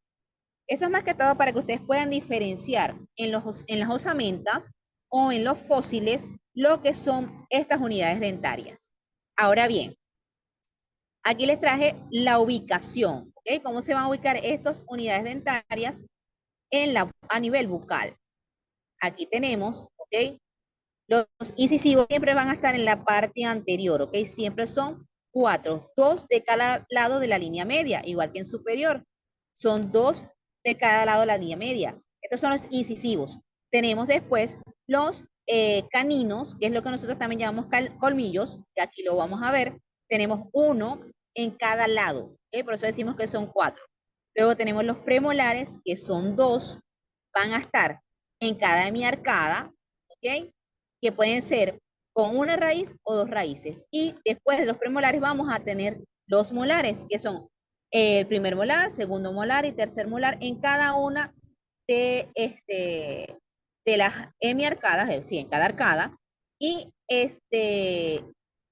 Eso es más que todo para que ustedes puedan diferenciar en las osamentas o en los fósiles lo que son estas unidades dentarias. Ahora bien, aquí les traje la ubicación, ¿ok? ¿Cómo se van a ubicar estas unidades dentarias a nivel bucal? Aquí tenemos, ¿ok? Los incisivos siempre van a estar en la parte anterior, ¿ok? Siempre son 4, 2 de cada lado de la línea media, igual que en superior. Son 2 de cada lado de la línea media. Estos son los incisivos. Tenemos después los caninos, que es lo que nosotros también llamamos colmillos, que aquí lo vamos a ver. Tenemos 1 en cada lado, ¿ok? Por eso decimos que son 4. Luego tenemos los premolares, que son 2, van a estar en cada hemiarcada, ¿ok? Que pueden ser con una raíz o 2 raíces. Y después de los premolares vamos a tener los molares, que son el primer molar, segundo molar y tercer molar en cada una de de las hemiarcadas, es decir, en cada arcada, y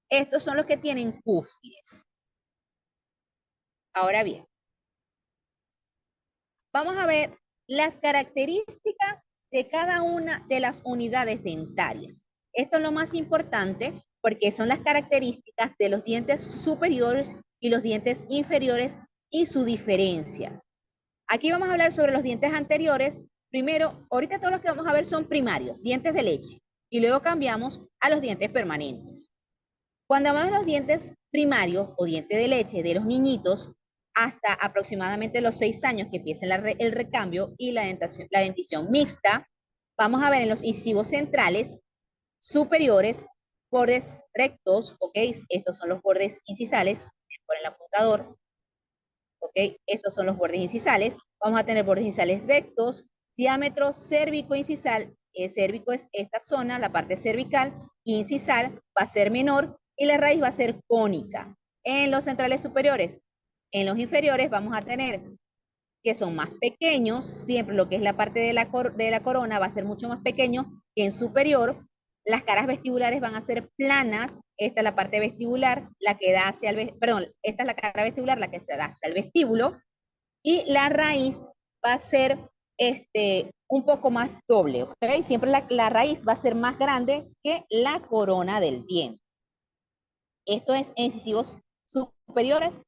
estos son los que tienen cúspides. Ahora bien, vamos a ver las características de cada una de las unidades dentarias. Esto es lo más importante porque son las características de los dientes superiores y los dientes inferiores y su diferencia. Aquí vamos a hablar sobre los dientes anteriores. Primero, ahorita todos los que vamos a ver son primarios, dientes de leche, y luego cambiamos a los dientes permanentes. Cuando hablamos de los dientes primarios o dientes de leche de los niñitos, hasta aproximadamente los 6 años que empieza el recambio y la dentición mixta, vamos a ver en los incisivos centrales superiores, bordes rectos, ¿ok? Estos son los bordes incisales, por el apuntador, ¿ok? Estos son los bordes incisales. Vamos a tener bordes incisales rectos, diámetro cérvico-incisal. El cérvico es esta zona, la parte cervical, incisal va a ser menor y la raíz va a ser cónica. En los centrales superiores, en los inferiores vamos a tener que son más pequeños, siempre lo que es la parte de la corona va a ser mucho más pequeño que en superior. Las caras vestibulares van a ser planas. Esta es la parte vestibular, la que da hacia el, perdón, esta es la cara vestibular, la que se da hacia el vestíbulo. Y la raíz va a ser un poco más doble, ¿ok? Siempre la raíz va a ser más grande que la corona del diente. Esto es en incisivos superiores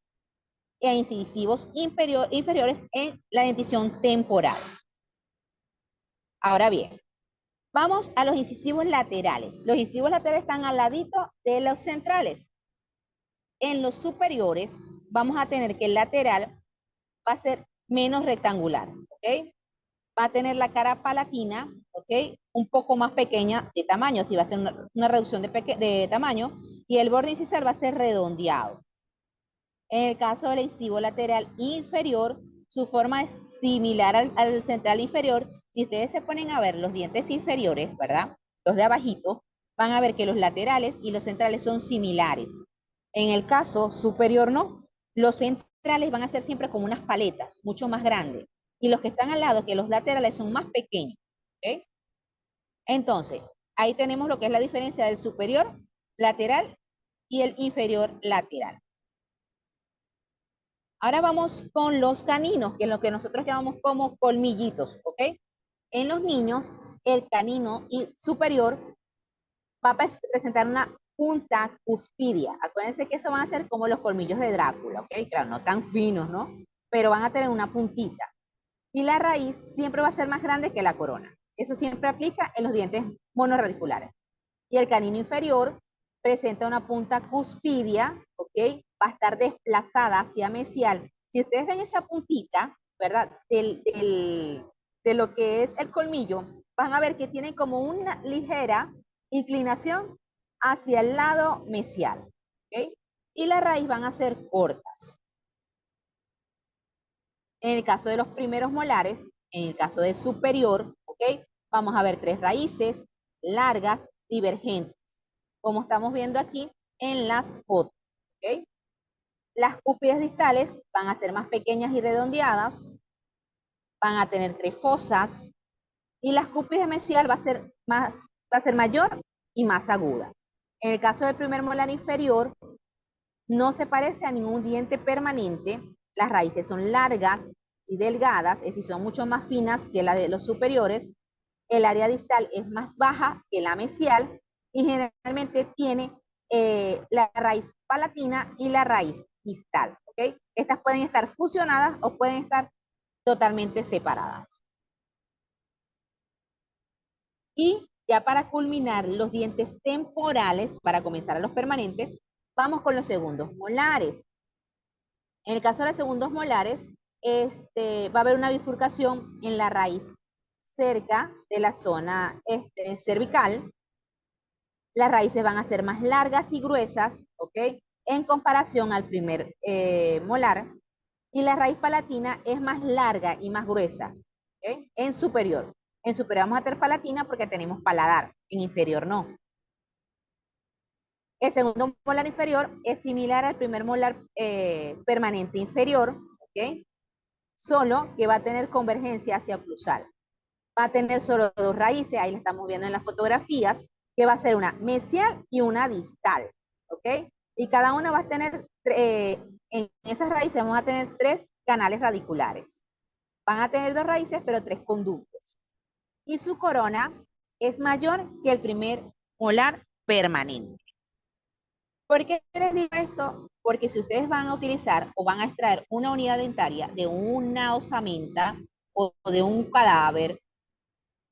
e incisivos inferiores en la dentición temporal. Ahora bien, vamos a los incisivos laterales. Los incisivos laterales están al ladito de los centrales. En los superiores vamos a tener que el lateral va a ser menos rectangular, ¿ok? Va a tener la cara palatina, ¿ok? Un poco más pequeña de tamaño, así va a ser una reducción de tamaño, y el borde incisal va a ser redondeado. En el caso del incisivo lateral inferior, su forma es similar al central inferior. Si ustedes se ponen a ver los dientes inferiores, ¿verdad? Los de abajito, van a ver que los laterales y los centrales son similares. En el caso superior no. Los centrales van a ser siempre como unas paletas, mucho más grandes. Y los que están al lado, que los laterales son más pequeños. ¿Ok? Entonces, ahí tenemos lo que es la diferencia del superior lateral y el inferior lateral. Ahora vamos con los caninos, que es lo que nosotros llamamos como colmillitos, ¿ok? En los niños, el canino superior va a presentar una punta cuspidia. Acuérdense que eso van a ser como los colmillos de Drácula, ¿ok? Claro, no tan finos, ¿no? Pero van a tener una puntita. Y la raíz siempre va a ser más grande que la corona. Eso siempre aplica en los dientes monorradiculares. Y el canino inferior presenta una punta cuspidia, ¿ok? Va a estar desplazada hacia mesial. Si ustedes ven esa puntita, ¿verdad? De lo que es el colmillo, van a ver que tiene como una ligera inclinación hacia el lado mesial, ¿ok? Y la raíz van a ser cortas. En el caso de los primeros molares, en el caso de superior, ¿ok? Vamos a ver 3 raíces largas, divergentes, como estamos viendo aquí en las fotos, ¿ok? Las cúspides distales van a ser más pequeñas y redondeadas, van a tener 3 fosas, y las cúspides mesial va a ser mayor y más aguda. En el caso del primer molar inferior, no se parece a ningún diente permanente, las raíces son largas y delgadas, es decir, son mucho más finas que la de los superiores, el área distal es más baja que la mesial y generalmente tiene la raíz palatina y la raíz distal, ¿ok? Estas pueden estar fusionadas o pueden estar totalmente separadas. Y ya para culminar los dientes temporales, para comenzar a los permanentes, vamos con los segundos molares. En el caso de los segundos molares, va a haber una bifurcación en la raíz cerca de la zona cervical. Las raíces van a ser más largas y gruesas, ¿ok? En comparación al primer molar. Y la raíz palatina es más larga y más gruesa, ¿ok? En superior. En superior vamos a tener palatina porque tenemos paladar, en inferior no. El segundo molar inferior es similar al primer molar permanente inferior, ¿ok? Solo que va a tener convergencia hacia oclusal. Va a tener solo dos raíces, ahí la estamos viendo en las fotografías, que va a ser una mesial y una distal, ¿ok? Y cada una va a tener, en esas raíces vamos a tener tres canales radiculares. Van a tener dos raíces, pero tres conductos. Y su corona es mayor que el primer molar permanente. ¿Por qué les digo esto? Porque si ustedes van a utilizar o van a extraer una unidad dentaria de una osamenta o de un cadáver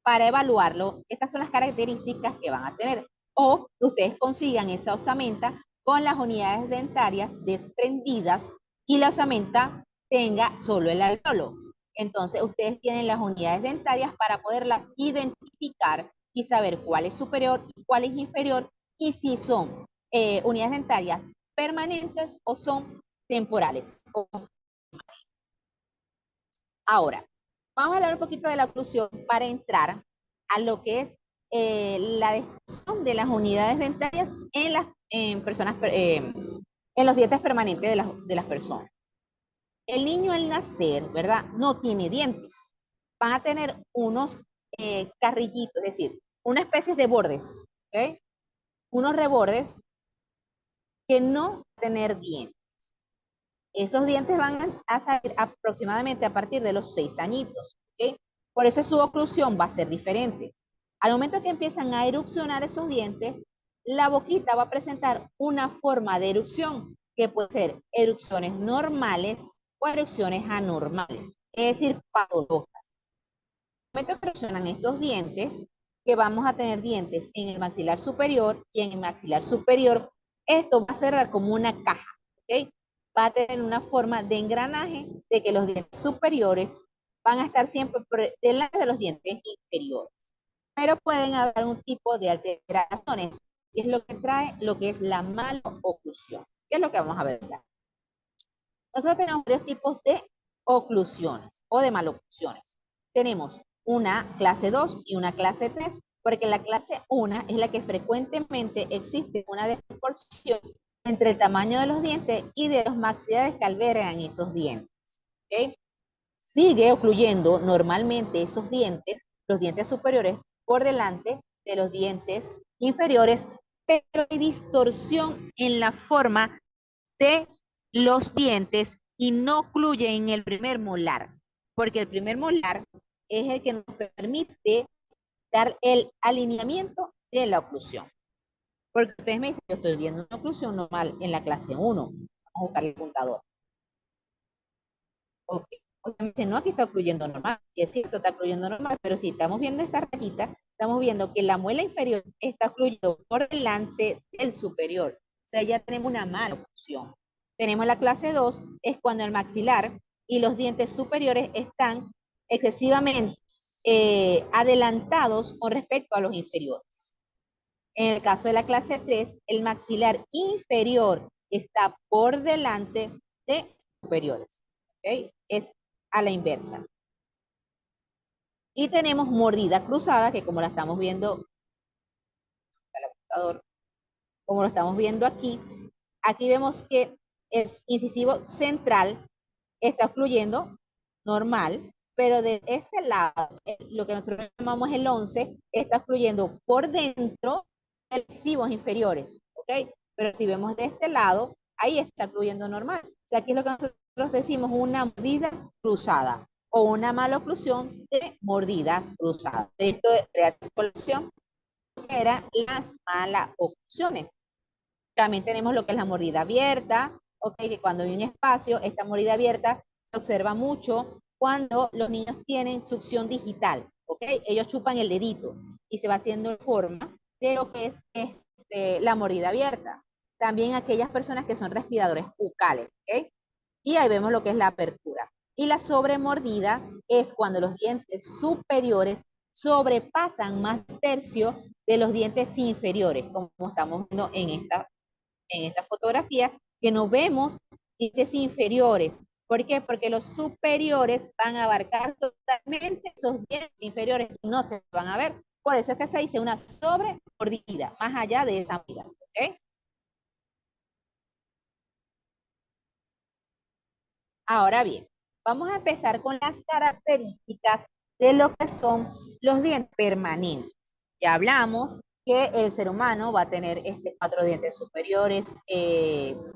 para evaluarlo, estas son las características que van a tener. O que ustedes consigan esa osamenta con las unidades dentarias desprendidas y la osamenta tenga solo el alveolo. Entonces, ustedes tienen las unidades dentarias para poderlas identificar y saber cuál es superior y cuál es inferior y si son unidades dentarias permanentes o son temporales. Ahora, vamos a hablar un poquito de la oclusión para entrar a lo que es la descripción de las unidades dentarias en las personas, en los dientes permanentes de las personas. El niño al nacer, ¿verdad? No tiene dientes. Van a tener unos carrillitos, es decir, una especie de bordes, ¿ok? Unos rebordes que no van a tener dientes. Esos dientes van a salir aproximadamente a partir de los 6 añitos, ¿ok? Por eso su oclusión va a ser diferente. Al momento que empiezan a erupcionar esos dientes, la boquita va a presentar una forma de erupción, que puede ser erupciones normales o erupciones anormales, es decir, patológicas. Al momento que erupcionan estos dientes, que vamos a tener dientes en el maxilar superior y en el maxilar superior, esto va a cerrar como una caja, ¿ok? Va a tener una forma de engranaje de que los dientes superiores van a estar siempre delante de los dientes inferiores. Pero pueden haber un tipo de alteraciones, y es lo que trae lo que es la maloclusión, que es lo que vamos a ver ya. Nosotros tenemos varios tipos de oclusiones o de maloclusiones. Tenemos una clase 2 y una clase 3, porque la clase 1 es la que frecuentemente existe una desproporción entre el tamaño de los dientes y de los maxilares que albergan esos dientes. ¿Okay? Sigue ocluyendo normalmente esos dientes, los dientes superiores, por delante de los dientes inferiores, pero hay distorsión en la forma de los dientes y no ocluye en el primer molar, porque el primer molar es el que nos permite dar el alineamiento de la oclusión. Porque ustedes me dicen, yo estoy viendo una oclusión normal en la clase 1. Vamos a buscar el contador. Ok. Ustedes me dicen, no, aquí está ocluyendo normal. Y es cierto, está ocluyendo normal, pero si estamos viendo esta rayita, estamos viendo que la muela inferior está ocluyendo por delante del superior. O sea, ya tenemos una mala oclusión. Tenemos la clase 2, es cuando el maxilar y los dientes superiores están excesivamente adelantados con respecto a los inferiores. En el caso de la clase 3, el maxilar inferior está por delante de superiores. ¿Okay? Es a la inversa. Y tenemos mordida cruzada, que como la estamos viendo, como lo estamos viendo aquí, aquí vemos que el incisivo central está fluyendo normal, pero de este lado, lo que nosotros llamamos el 11, está fluyendo por dentro de los incisivos inferiores, ¿ok? Pero si vemos de este lado, ahí está fluyendo normal. O sea, aquí es lo que nosotros decimos una mordida cruzada o una mala oclusión de mordida cruzada. Esto es reacción que eran las malas oclusiones. También tenemos lo que es la mordida abierta, ok, que cuando hay un espacio, esta mordida abierta se observa mucho cuando los niños tienen succión digital, ok, ellos chupan el dedito y se va haciendo forma de lo que es la mordida abierta. También aquellas personas que son respiradores bucales, ok, y ahí vemos lo que es la apertura. Y la sobremordida es cuando los dientes superiores sobrepasan más de tercio de los dientes inferiores, como estamos viendo en esta fotografía, que no vemos dientes inferiores. ¿Por qué? Porque los superiores van a abarcar totalmente esos dientes inferiores y no se van a ver. Por eso es que se dice una sobremordida, más allá de esa medida. ¿Okay? Ahora bien, vamos a empezar con las características de lo que son Los dientes permanentes. Ya hablamos que el ser humano va a tener 4 dientes superiores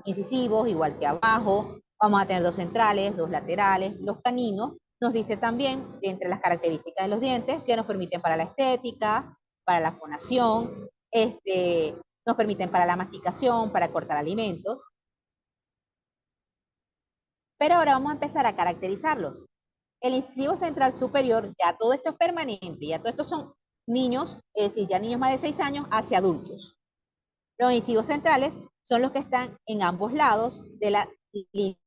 incisivos, igual que abajo. Vamos a tener 2 centrales, 2 laterales. Los caninos nos dice también, de entre las características de los dientes, que nos permiten para la estética, para la fonación, nos permiten para la masticación, para cortar alimentos. Pero ahora vamos a empezar a caracterizarlos. El incisivo central superior, ya todo esto es permanente, ya todo esto son niños, es decir, ya niños más de 6 años hacia adultos. Los incisivos centrales son los que están en ambos lados de la línea,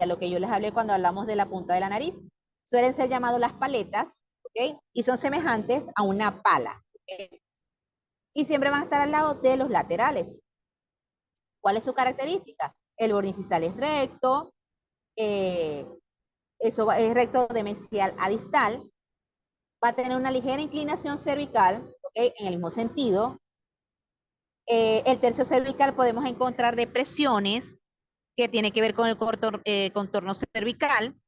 lo que yo les hablé cuando hablamos de la punta de la nariz. Suelen ser llamados las paletas, ¿ok? Y son semejantes a una pala, ¿ok? Y siempre van a estar al lado de los laterales. ¿Cuál es su característica? El borde incisal es recto, eso es recto de mesial a distal, va a tener una ligera inclinación cervical, ¿ok? En el mismo sentido. El tercio cervical podemos encontrar depresiones que tiene que ver con el contorno cervical.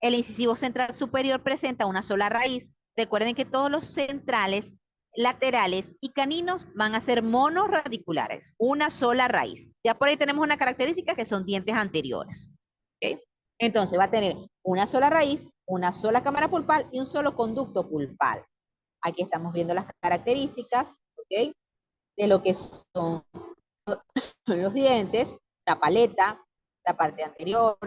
El incisivo central superior presenta una sola raíz. Recuerden que todos los centrales, laterales y caninos van a ser monorradiculares, una sola raíz. Ya por ahí tenemos una característica que son dientes anteriores. ¿Okay? Entonces va a tener una sola raíz, una sola cámara pulpal y un solo conducto pulpal. Aquí estamos viendo las características, ¿ok? De lo que son los dientes, la paleta, la parte anterior,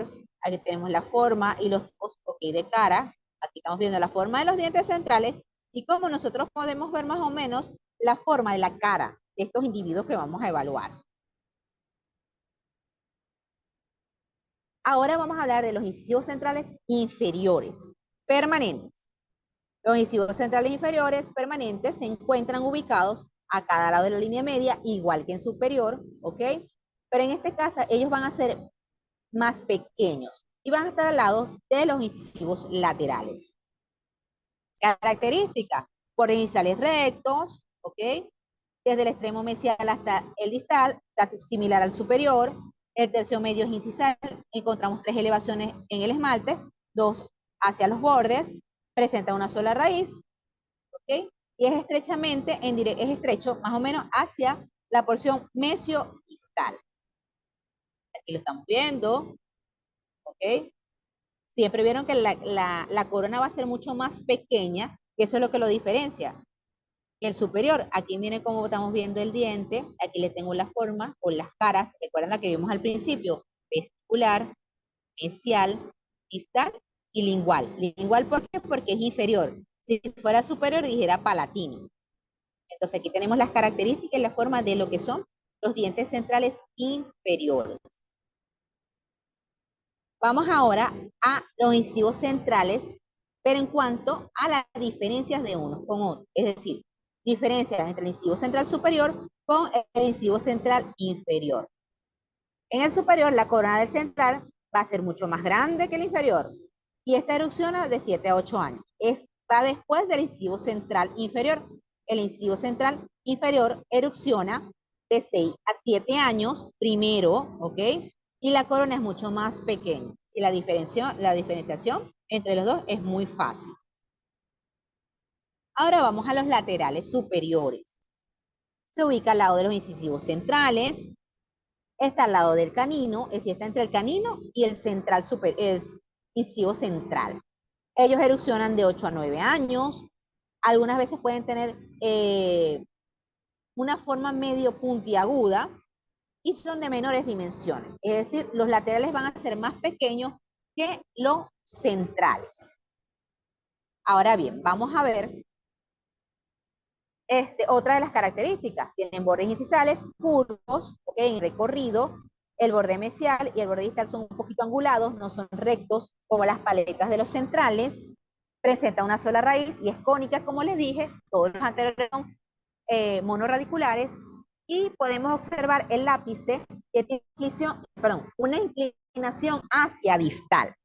aquí tenemos la forma y los ojos, ok, de cara, aquí estamos viendo la forma de los dientes centrales y cómo nosotros podemos ver más o menos la forma de la cara de estos individuos que vamos a evaluar. Ahora vamos a hablar de los incisivos centrales inferiores, permanentes. Los incisivos centrales inferiores permanentes se encuentran ubicados a cada lado de la línea media, igual que en superior, ¿ok? Pero en este caso ellos van a ser más pequeños y van a estar al lado de los incisivos laterales. Características, bordes incisales rectos, ¿ok? Desde el extremo mesial hasta el distal, casi similar al superior. El tercio medio es incisal, encontramos 3 elevaciones en el esmalte, 2 hacia los bordes, presenta una sola raíz, ¿ok? Y es estrechamente, es estrecho más o menos hacia la porción mesio-distal. Aquí lo estamos viendo, ¿ok? Siempre vieron que la corona va a ser mucho más pequeña, que eso es lo que lo diferencia. El superior, aquí miren cómo estamos viendo el diente, aquí le tengo la forma o las caras, recuerdan la que vimos al principio, vestibular, mesial, distal y lingual. Lingual, ¿por qué? Porque es inferior. Si fuera superior, dijera palatino. Entonces aquí tenemos las características y la forma de lo que son los dientes centrales inferiores. Vamos ahora a los incisivos centrales, pero en cuanto a las diferencias de unos con otros, es decir, diferencias entre el incisivo central superior con el incisivo central inferior. En el superior, la corona del central va a ser mucho más grande que el inferior y esta erupciona de 7 a 8 años. Va después del incisivo central inferior. El incisivo central inferior erupciona de 6 a 7 años primero, ¿ok? Y la corona es mucho más pequeña. Si la diferenciación entre los dos es muy fácil. Ahora vamos a los laterales superiores. Se ubica al lado de los incisivos centrales, está al lado del canino, es decir, está entre el canino y el central el incisivo central. Ellos erupcionan de 8 a 9 años, algunas veces pueden tener una forma medio puntiaguda y son de menores dimensiones. Es decir, los laterales van a ser más pequeños que los centrales. Ahora bien, vamos a ver otra de las características. Tienen bordes incisales curvos, ¿okay? En recorrido. El borde mesial y el borde distal son un poquito angulados, no son rectos como las paletas de los centrales. Presenta una sola raíz y es cónica, como les dije. Todos los anteriores son monorradiculares. Y podemos observar el ápice que tiene una inclinación hacia distal.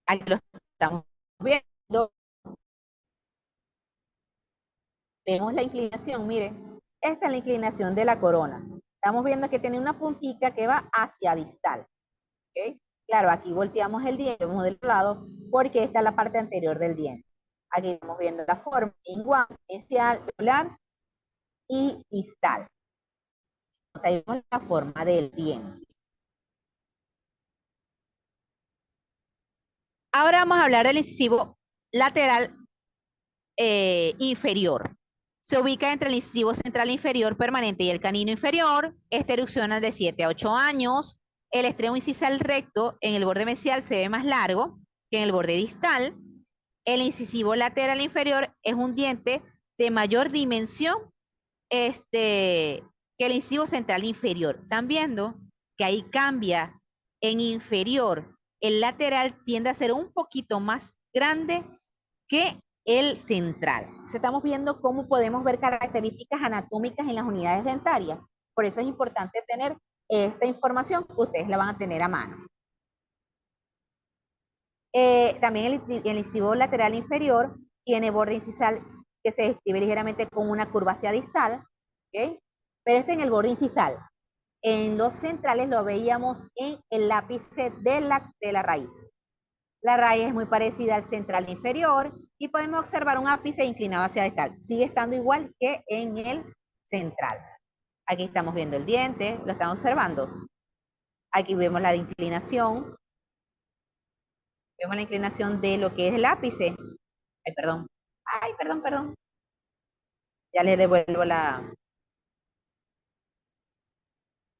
Aquí lo estamos viendo. Vemos la inclinación, mire. Esta es la inclinación de la corona. Estamos viendo que tiene una puntita que va hacia distal. ¿Okay? Claro, aquí volteamos el diente, vemos del lado, porque esta es la parte anterior del diente. Aquí estamos viendo la forma lingual, facial, velar y distal. O sea, ahí vemos la forma del diente. Ahora vamos a hablar del incisivo lateral inferior. Se ubica entre el incisivo central inferior permanente y el canino inferior. Esta erupciona de 7 a 8 años. El extremo incisal recto en el borde mesial se ve más largo que en el borde distal. El incisivo lateral inferior es un diente de mayor dimensión que el incisivo central inferior. Están viendo que ahí cambia en inferior. El lateral tiende a ser un poquito más grande que el central. Estamos viendo cómo podemos ver características anatómicas en las unidades dentarias. Por eso es importante tener esta información que ustedes la van a tener a mano. También el incisivo lateral inferior tiene borde incisal que se describe ligeramente con una curva hacia distal, ¿okay? Pero este en el borde incisal. En los centrales lo veíamos en el ápice de la raíz. La raíz es muy parecida al central inferior y podemos observar un ápice inclinado hacia distal. Sigue estando igual que en el central. Aquí estamos viendo el diente, lo estamos observando. Aquí vemos la inclinación. Vemos la inclinación de lo que es el ápice. Ay, perdón. Ay, perdón, perdón. Ya le devuelvo la...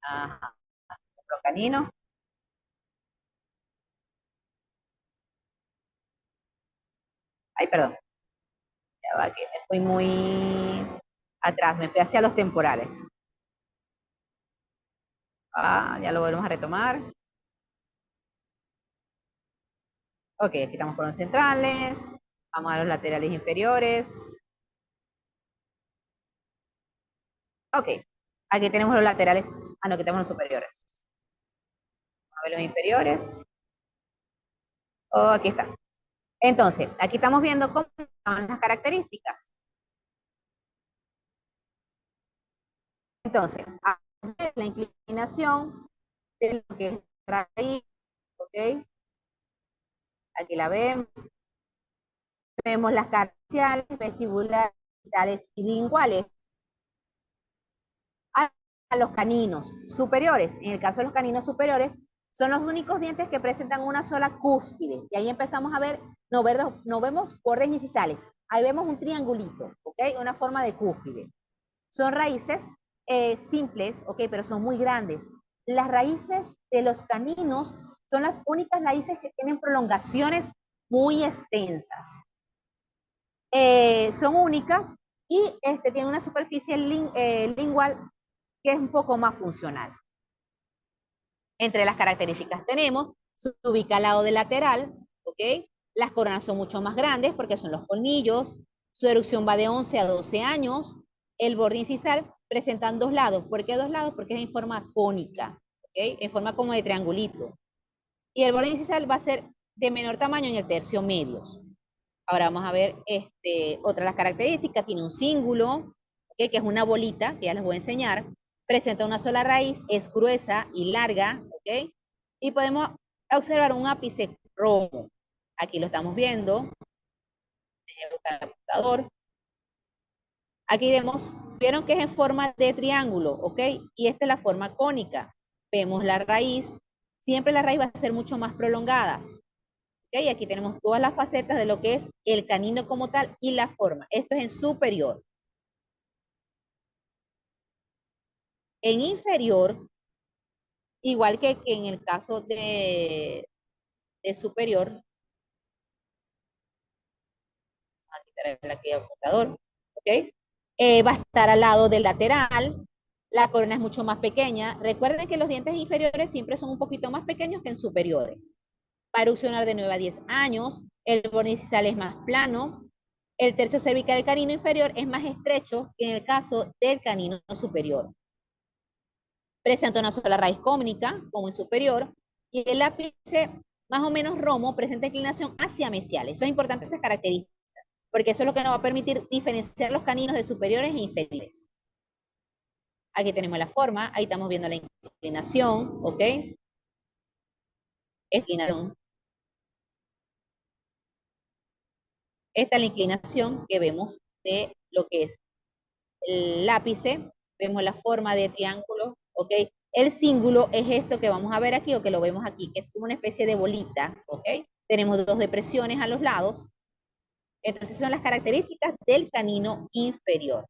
Ajá. Otro canino. Ay, perdón. Ya va, que me fui muy atrás. Me fui hacia los temporales. Ah, ya lo volvemos a retomar. Ok, aquí estamos con los centrales. Vamos a los laterales inferiores. Ok, aquí tenemos los laterales. Ah, no, aquí tenemos los superiores. Vamos a ver los inferiores. Oh, aquí está. Entonces, aquí estamos viendo cómo son las características. Entonces, la inclinación de lo que es la raíz, ¿ok? Aquí la vemos. Vemos las caras faciales, vestibulares, distales y linguales. A los caninos superiores. En el caso de los caninos superiores, son los únicos dientes que presentan una sola cúspide. Y ahí empezamos a ver, no vemos bordes incisales. Ahí vemos un triangulito, ¿ok? Una forma de cúspide. Son raíces simples, ¿ok? Pero son muy grandes. Las raíces de los caninos son las únicas raíces que tienen prolongaciones muy extensas. Son únicas y tienen una superficie lingual que es un poco más funcional. Entre las características tenemos, se ubica al lado del lateral, ¿ok? Las coronas son mucho más grandes porque son los colmillos, su erupción va de 11 a 12 años, el borde incisal presenta dos lados. ¿Por qué dos lados? Porque es en forma cónica, ¿ok? En forma como de triangulito. Y el borde incisal va a ser de menor tamaño en el tercio medio. Ahora vamos a ver otra de las características. Tiene un cíngulo, ¿okay? Que es una bolita, que ya les voy a enseñar. Presenta una sola raíz, es gruesa y larga, ¿ok? Y podemos observar un ápice romo. Aquí lo estamos viendo. Déjenme buscar el computador. Aquí vieron que es en forma de triángulo, ¿ok? Y esta es la forma cónica. Vemos la raíz. Siempre la raíz va a ser mucho más prolongada. ¿Okay? Aquí tenemos todas las facetas de lo que es el canino como tal y la forma. Esto es en superior. En inferior, igual que en el caso de superior, voy a quitar aquí el computador, ¿ok? Va a estar al lado del lateral, la corona es mucho más pequeña. Recuerden que los dientes inferiores siempre son un poquito más pequeños que en superiores. Va a erupcionar de 9 a 10 años, el borde incisal es más plano, el tercio cervical del canino inferior es más estrecho que en el caso del canino superior. Presenta una sola raíz cónica, como en superior, y el ápice más o menos romo presenta inclinación hacia mesial. Eso es importante, esas características, porque eso es lo que nos va a permitir diferenciar los caninos de superiores e inferiores. Aquí tenemos la forma, ahí estamos viendo la inclinación, ¿ok? Inclinación. Esta es la inclinación que vemos de lo que es el lápice. Vemos la forma de triángulo, ¿ok? El cíngulo es esto que vamos a ver aquí o que lo vemos aquí, que es como una especie de bolita, ¿ok? Tenemos dos depresiones a los lados. Entonces son las características del canino inferior.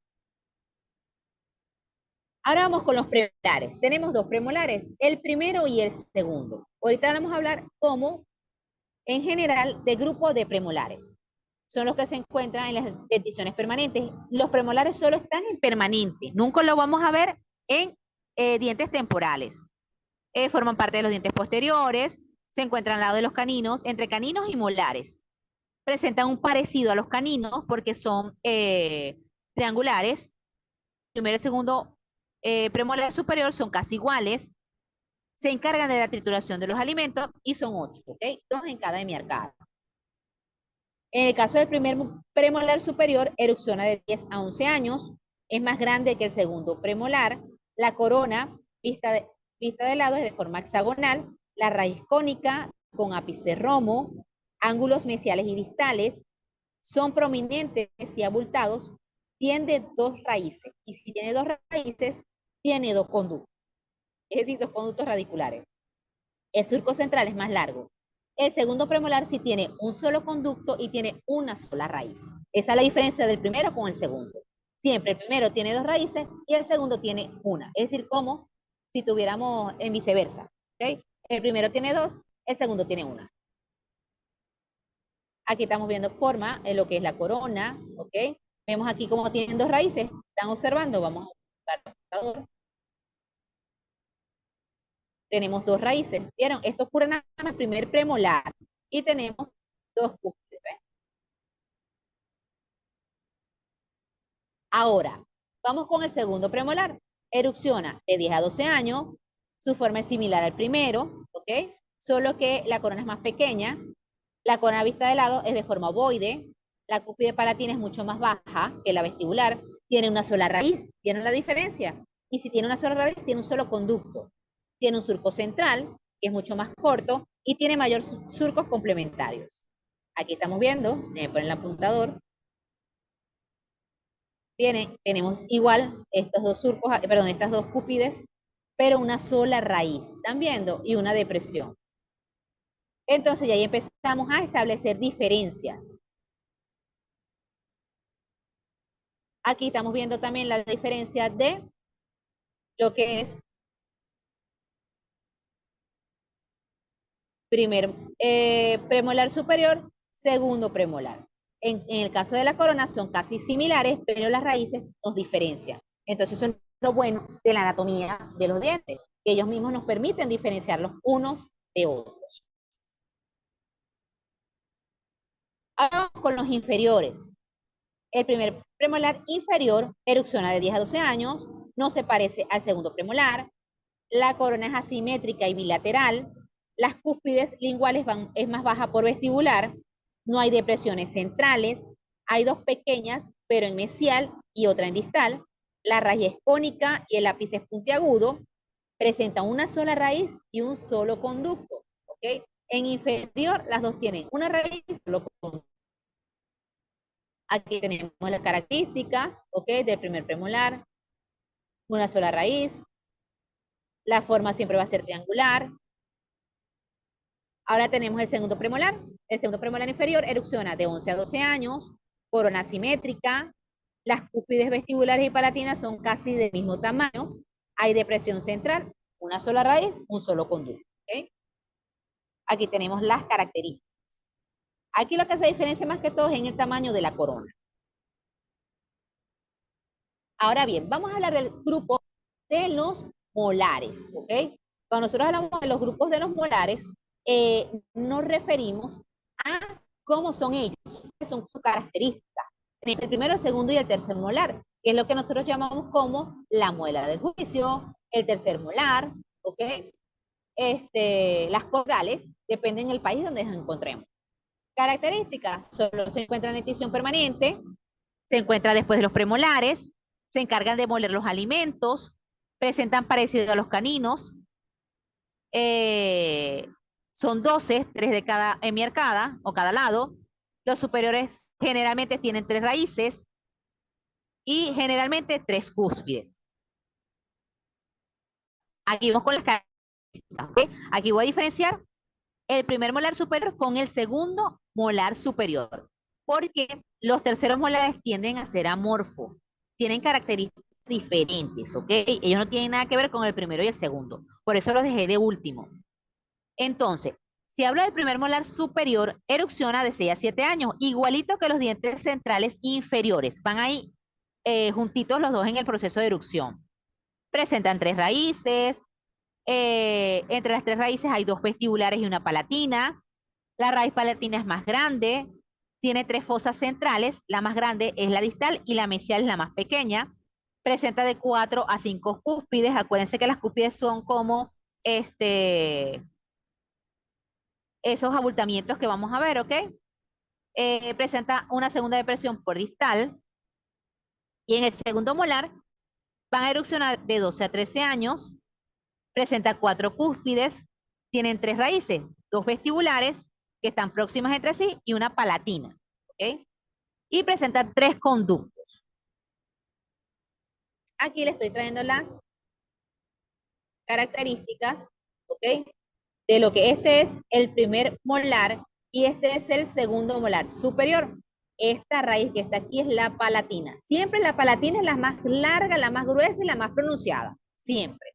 Ahora vamos con los premolares. Tenemos dos premolares, el primero y el segundo. Ahorita vamos a hablar como, en general, de grupo de premolares. Son los que se encuentran en las denticiones permanentes. Los premolares solo están en permanente. Nunca lo vamos a ver en dientes temporales. Forman parte de los dientes posteriores. Se encuentran al lado de los caninos, entre caninos y molares. Presentan un parecido a los caninos porque son triangulares. Primero y segundo premolar superior son casi iguales. Se encargan de la trituración de los alimentos y son 8, ¿ok? 2 en cada hemiarcada. En el caso del primer premolar superior, erupciona de 10 a 11 años, es más grande que el segundo premolar, la corona, vista de lado, es de forma hexagonal, la raíz cónica, con ápice romo, ángulos mesiales y distales, son prominentes y abultados, tiene dos raíces, y si tiene dos raíces, tiene dos conductos, es decir, dos conductos radiculares. El surco central es más largo. El segundo premolar sí tiene un solo conducto y tiene una sola raíz. Esa es la diferencia del primero con el segundo. Siempre el primero tiene dos raíces y el segundo tiene una. Es decir, como si tuviéramos en viceversa. ¿Okay? El primero tiene dos, el segundo tiene una. Aquí estamos viendo forma en lo que es la corona. ¿Ok? Vemos aquí cómo tienen dos raíces. ¿Están observando? Vamos a buscar el computador. Tenemos dos raíces. ¿Vieron? Esto ocurre nada más en el primer premolar. Y tenemos dos cúspides. Ahora, vamos con el segundo premolar. Erupciona de 10 a 12 años. Su forma es similar al primero, ¿ok? Solo que la corona es más pequeña. La corona vista de lado es de forma ovoide. La cúspide palatina es mucho más baja que la vestibular. Tiene una sola raíz. ¿Vieron la diferencia? Y si tiene una sola raíz, tiene un solo conducto. Tiene un surco central, que es mucho más corto, y tiene mayor surcos complementarios. Aquí estamos viendo, me ponen el apuntador, tenemos igual estos dos surcos, perdón, estas dos cúpides, pero una sola raíz, ¿están viendo? Y una depresión. Entonces ya ahí empezamos a establecer diferencias. Aquí estamos viendo también la diferencia de lo que es primer premolar superior, segundo premolar. En el caso de la corona son casi similares, pero las raíces nos diferencian. Entonces eso es lo bueno de la anatomía de los dientes, que ellos mismos nos permiten diferenciarlos unos de otros. Ahora vamos con los inferiores. El primer premolar inferior erupciona de 10 a 12 años, no se parece al segundo premolar, la corona es asimétrica y bilateral, las cúspides linguales es más baja por vestibular, no hay depresiones centrales, hay dos pequeñas, pero en mesial y otra en distal, la raíz es cónica y el ápice es puntiagudo, presenta una sola raíz y un solo conducto, ¿ok? En inferior las dos tienen una raíz y un solo conducto. Aquí tenemos las características, ¿ok? Del primer premolar, una sola raíz, la forma siempre va a ser triangular. Ahora tenemos el segundo premolar. El segundo premolar inferior erupciona de 11 a 12 años, corona simétrica, las cúspides vestibulares y palatinas son casi del mismo tamaño, hay depresión central, una sola raíz, un solo conducto, ¿ok? Aquí tenemos las características. Aquí lo que se diferencia más que todo es en el tamaño de la corona. Ahora bien, vamos a hablar del grupo de los molares, ¿ok? Cuando nosotros hablamos de los grupos de los molares, nos referimos a cómo son ellos, qué son sus características. El primero, el segundo y el tercer molar, que es lo que nosotros llamamos como la muela del juicio, el tercer molar, ¿ok? Las cordales, dependen del país donde nos encontremos. Características, solo se encuentra en dentición permanente, se encuentra después de los premolares, se encargan de moler los alimentos, presentan parecido a los caninos, son 12, 3 de cada hemiarcada o cada lado, los superiores Generalmente tienen 3 raíces y generalmente 3 cúspides. Aquí vamos con las características, ¿ok? Aquí voy a diferenciar el primer molar superior con el segundo molar superior, porque los terceros molares tienden a ser amorfos, tienen características diferentes, ¿ok? Ellos no tienen nada que ver con el primero y el segundo, por eso los dejé de último. Entonces, si hablo del primer molar superior, erupciona de 6 a 7 años, igualito que los dientes centrales inferiores, van ahí juntitos los dos en el proceso de erupción. Presentan 3 raíces, entre las 3 raíces hay 2 vestibulares y una palatina. La raíz palatina es más grande, tiene 3 fosas centrales, la más grande es la distal y la mesial es la más pequeña. Presenta de 4 a 5 cúspides, acuérdense que las cúspides son como esos abultamientos que vamos a ver, ¿ok? Presenta una segunda depresión por distal y en el segundo molar van a erupcionar de 12 a 13 años, presenta 4 cúspides, tienen 3 raíces, 2 vestibulares que están próximas entre sí y una palatina, ¿ok? Y presenta 3 conductos. Aquí le estoy trayendo las características, ¿ok? De lo que este es el primer molar y este es el segundo molar superior. Esta raíz que está aquí es la palatina. Siempre la palatina es la más larga, la más gruesa y la más pronunciada. Siempre.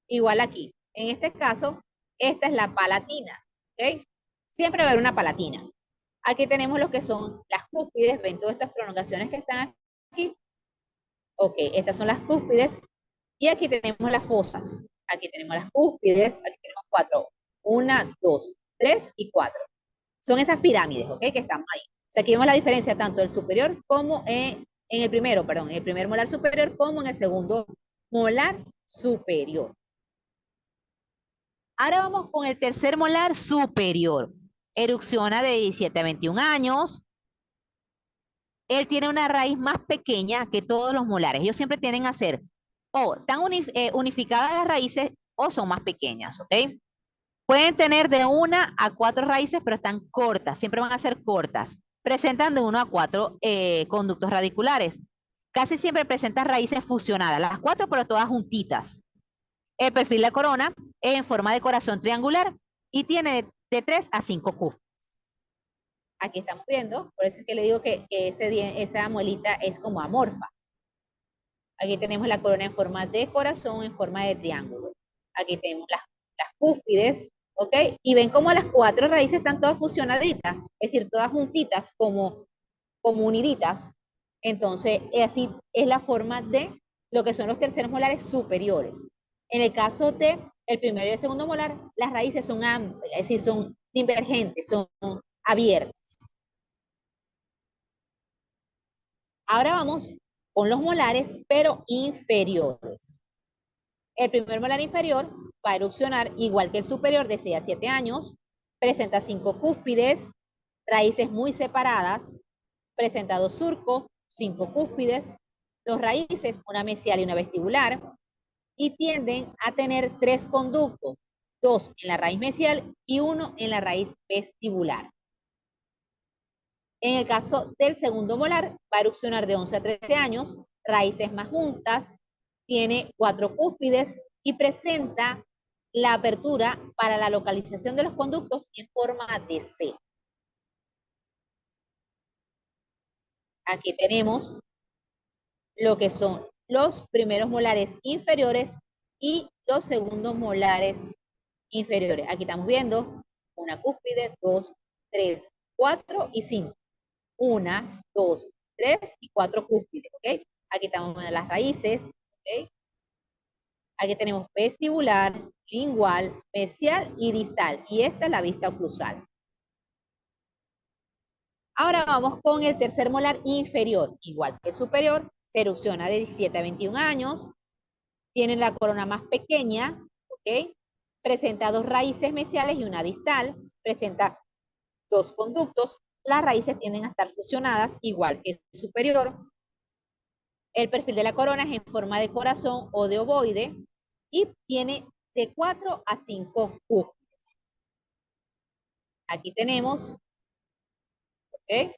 Igual aquí. En este caso, esta es la palatina. ¿Ok? Siempre va a haber una palatina. Aquí tenemos lo que son las cúspides. ¿Ven todas estas prolongaciones que están aquí? Ok, estas son las cúspides. Y aquí tenemos las fosas. Aquí tenemos las cúspides. Aquí tenemos 4. 1, 2, 3 y 4. Son esas pirámides, ¿ok? Que estamos ahí. O sea, aquí vemos la diferencia tanto el superior como en el primero, perdón, en el primer molar superior como en el segundo molar superior. Ahora vamos con el tercer molar superior. Erupciona de 17 a 21 años. Él tiene una raíz más pequeña que todos los molares. Ellos siempre tienden a ser o tan unificadas las raíces o son más pequeñas, ¿ok? Pueden tener de 1 a 4 raíces, pero están cortas, siempre van a ser cortas. Presentan de 1 a 4 conductos radiculares. Casi siempre presentan raíces fusionadas, las 4, pero todas juntitas. El perfil de la corona es en forma de corazón triangular y tiene de 3 a 5 cúspides. Aquí estamos viendo, por eso es que le digo que esa muelita es como amorfa. Aquí tenemos la corona en forma de corazón, en forma de triángulo. Aquí tenemos las cúspides, ¿ok? Y ven cómo las 4 raíces están todas fusionaditas, es decir, todas juntitas, como uniditas. Entonces, así es la forma de lo que son los terceros molares superiores. En el caso de el primero y el segundo molar, las raíces son amplias, es decir, son divergentes, son abiertas. Ahora vamos con los molares, pero inferiores. El primer molar inferior va a erupcionar igual que el superior de 6 a 7 años, presenta 5 cúspides, raíces muy separadas, presenta 2 surcos, 5 cúspides, 2 raíces, una mesial y una vestibular, y tienden a tener 3 conductos, 2 en la raíz mesial y 1 en la raíz vestibular. En el caso del segundo molar, va a erupcionar de 11 a 13 años, raíces más juntas, tiene 4 cúspides y presenta la apertura para la localización de los conductos en forma de C. Aquí tenemos lo que son los primeros molares inferiores y los segundos molares inferiores. Aquí estamos viendo una cúspide, 2, 3, 4 y 5. 1, 2, 3 y 4 cúspides, ¿ok? Aquí estamos viendo las raíces, ¿ok? Aquí tenemos vestibular, lingual, mesial y distal. Y esta es la vista oclusal. Ahora vamos con el tercer molar inferior. Igual que el superior, se erupciona de 17 a 21 años. Tiene la corona más pequeña, ¿ok? Presenta 2 raíces mesiales y una distal. Presenta 2 conductos. Las raíces tienden a estar fusionadas, igual que el superior. El perfil de la corona es en forma de corazón o de ovoide y tiene de 4 a 5 cúspides. Aquí tenemos, ¿ok?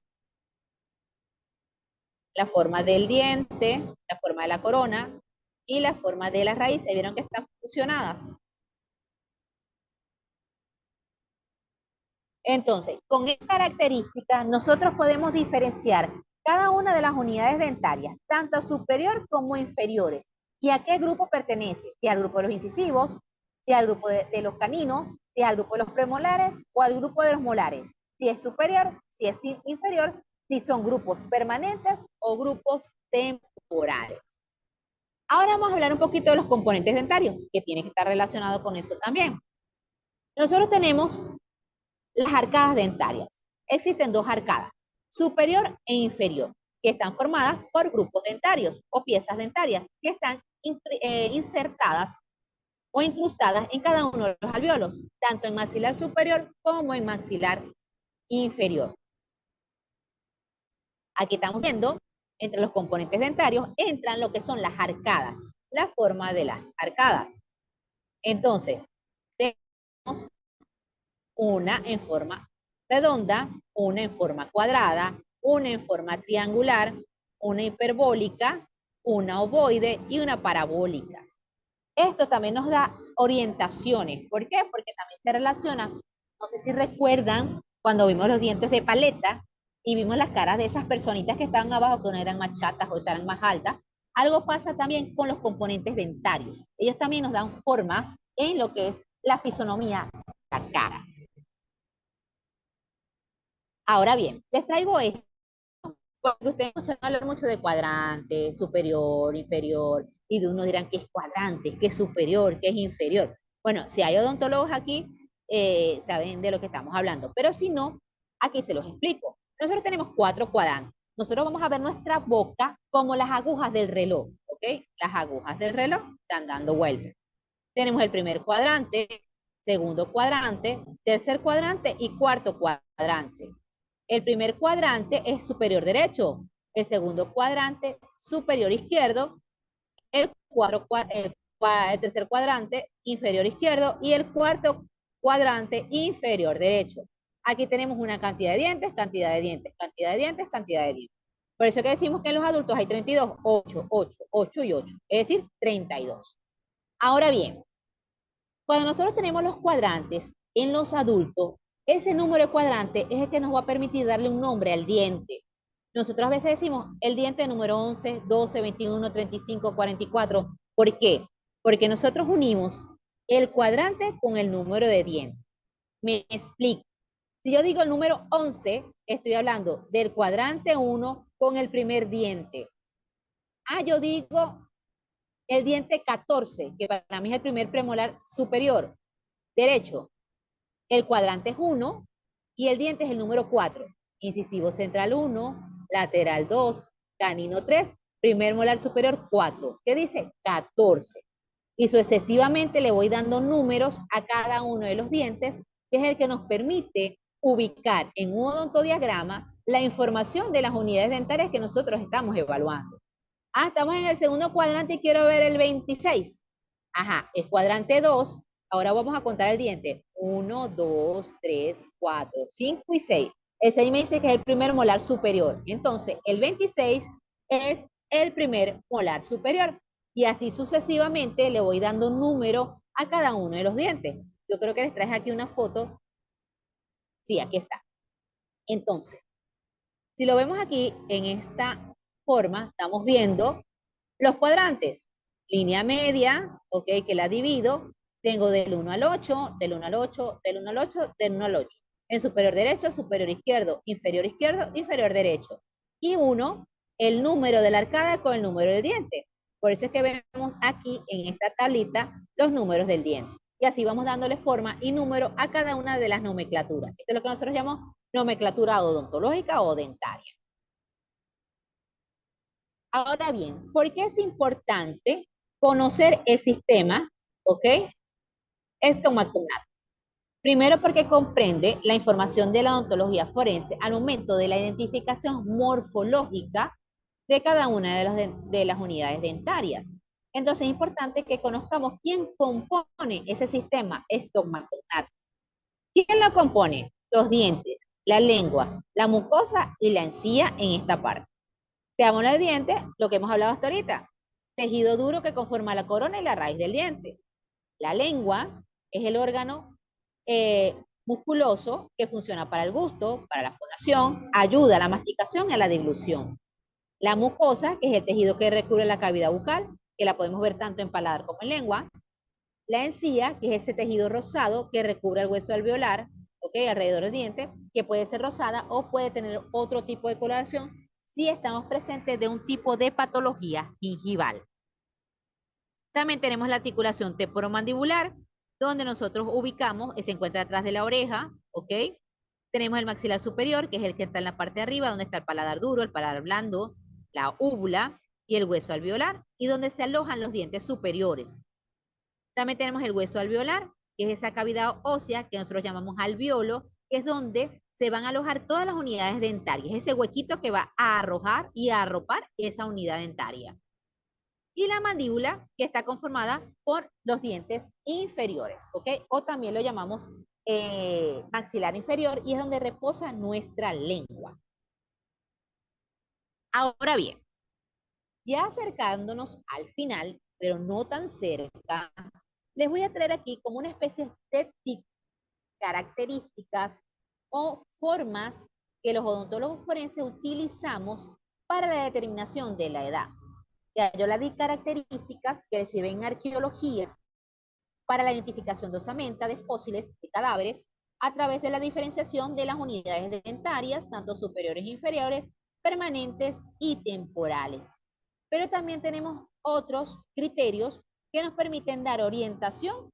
la forma del diente, la forma de la corona y la forma de las raíces. ¿Vieron que están fusionadas? Entonces, con esta característica, nosotros podemos diferenciar cada una de las unidades dentarias, tanto superior como inferiores, y a qué grupo pertenece, si al grupo de los incisivos, si al grupo de los caninos, si al grupo de los premolares o al grupo de los molares, si es superior, si es inferior, si son grupos permanentes o grupos temporales. Ahora vamos a hablar un poquito de los componentes dentarios, que tienen que estar relacionados con eso también. Nosotros tenemos las arcadas dentarias. Existen dos arcadas, superior e inferior, que están formadas por grupos dentarios o piezas dentarias que están insertadas o incrustadas en cada uno de los alvéolos, tanto en maxilar superior como en maxilar inferior. Aquí estamos viendo, entre los componentes dentarios, entran lo que son las arcadas, la forma de las arcadas. Entonces, tenemos una en forma redonda, una en forma cuadrada, una en forma triangular, una hiperbólica, una ovoide y una parabólica. Esto también nos da orientaciones. ¿Por qué? Porque también se relaciona, no sé si recuerdan, cuando vimos los dientes de paleta y vimos las caras de esas personitas que estaban abajo, que no eran más chatas o estaban más altas. Algo pasa también con los componentes dentarios. Ellos también nos dan formas en lo que es la fisonomía de la cara. Ahora bien, les traigo esto porque ustedes escuchan hablar mucho de cuadrante, superior, inferior, y de uno dirán que es cuadrante, que es superior, que es inferior. Bueno, si hay odontólogos aquí, saben de lo que estamos hablando, pero si no, aquí se los explico. Nosotros tenemos 4 cuadrantes. Nosotros vamos a ver nuestra boca como las agujas del reloj, ¿ok? Las agujas del reloj están dando vueltas. Tenemos el primer cuadrante, segundo cuadrante, tercer cuadrante y cuarto cuadrante. El primer cuadrante es superior derecho, el segundo cuadrante superior izquierdo, el tercer cuadrante inferior izquierdo y el cuarto cuadrante inferior derecho. Aquí tenemos una cantidad de dientes, cantidad de dientes, cantidad de dientes, cantidad de dientes. Por eso que decimos que en los adultos hay 32, 8, 8, 8 y 8, es decir, 32. Ahora bien, cuando nosotros tenemos los cuadrantes en los adultos, ese número de cuadrante es el que nos va a permitir darle un nombre al diente. Nosotros a veces decimos el diente número 11, 12, 21, 35, 44. ¿Por qué? Porque nosotros unimos el cuadrante con el número de diente. Me explico. Si yo digo el número 11, estoy hablando del cuadrante 1 con el primer diente. Yo digo el diente 14, que para mí es el primer premolar superior derecho. El cuadrante es 1 y el diente es el número 4. Incisivo central 1, lateral 2, canino 3, primer molar superior 4. ¿Qué dice? 14. Y sucesivamente le voy dando números a cada uno de los dientes, que es el que nos permite ubicar en un odontodiagrama la información de las unidades dentarias que nosotros estamos evaluando. Estamos en el segundo cuadrante y quiero ver el 26. El cuadrante 2. Ahora vamos a contar el diente. 1, 2, 3, 4, 5 y 6. El 6 me dice que es el primer molar superior. Entonces, el 26 es el primer molar superior. Y así sucesivamente le voy dando un número a cada uno de los dientes. Yo creo que les traje aquí una foto. Sí, aquí está. Entonces, si lo vemos aquí en esta forma, estamos viendo los cuadrantes. Línea media, ok, que la divido. Tengo del 1 al 8, del 1 al 8, del 1 al 8, del 1 al 8. En superior derecho, superior izquierdo, inferior derecho. Y 1, el número de la arcada con el número del diente. Por eso es que vemos aquí en esta tablita los números del diente. Y así vamos dándole forma y número a cada una de las nomenclaturas. Esto es lo que nosotros llamamos nomenclatura odontológica o dentaria. Ahora bien, ¿por qué es importante conocer el sistema, ok, estomacognate? Primero porque comprende la información de la odontología forense al momento de la identificación morfológica de cada una de las unidades dentarias. Entonces es importante que conozcamos quién compone ese sistema estomacognate. ¿Quién lo compone? Los dientes, la lengua, la mucosa y la encía en esta parte. Seamos los dientes, lo que hemos hablado hasta ahorita. Tejido duro que conforma la corona y la raíz del diente. La lengua es el órgano musculoso que funciona para el gusto, para la fonación, ayuda a la masticación y a la deglución. La mucosa, que es el tejido que recubre la cavidad bucal, que la podemos ver tanto en paladar como en lengua. La encía, que es ese tejido rosado que recubre el hueso alveolar, ¿ok? Alrededor del diente, que puede ser rosada o puede tener otro tipo de coloración si estamos presentes de un tipo de patología gingival. También tenemos la articulación temporomandibular, donde nosotros ubicamos, se encuentra atrás de la oreja, ¿ok? Tenemos el maxilar superior, que es el que está en la parte de arriba, donde está el paladar duro, el paladar blando, la úvula y el hueso alveolar, y donde se alojan los dientes superiores. También tenemos el hueso alveolar, que es esa cavidad ósea que nosotros llamamos alveolo, que es donde se van a alojar todas las unidades dentarias, ese huequito que va a arrojar y a arropar esa unidad dentaria. Y la mandíbula, que está conformada por los dientes inferiores, ¿ok? O también lo llamamos maxilar inferior, y es donde reposa nuestra lengua. Ahora bien, ya acercándonos al final, pero no tan cerca, les voy a traer aquí como una especie de características o formas que los odontólogos forenses utilizamos para la determinación de la edad. Ya yo le di características que sirven en arqueología para la identificación de osamenta de fósiles de cadáveres a través de la diferenciación de las unidades dentarias, tanto superiores e inferiores, permanentes y temporales. Pero también tenemos otros criterios que nos permiten dar orientación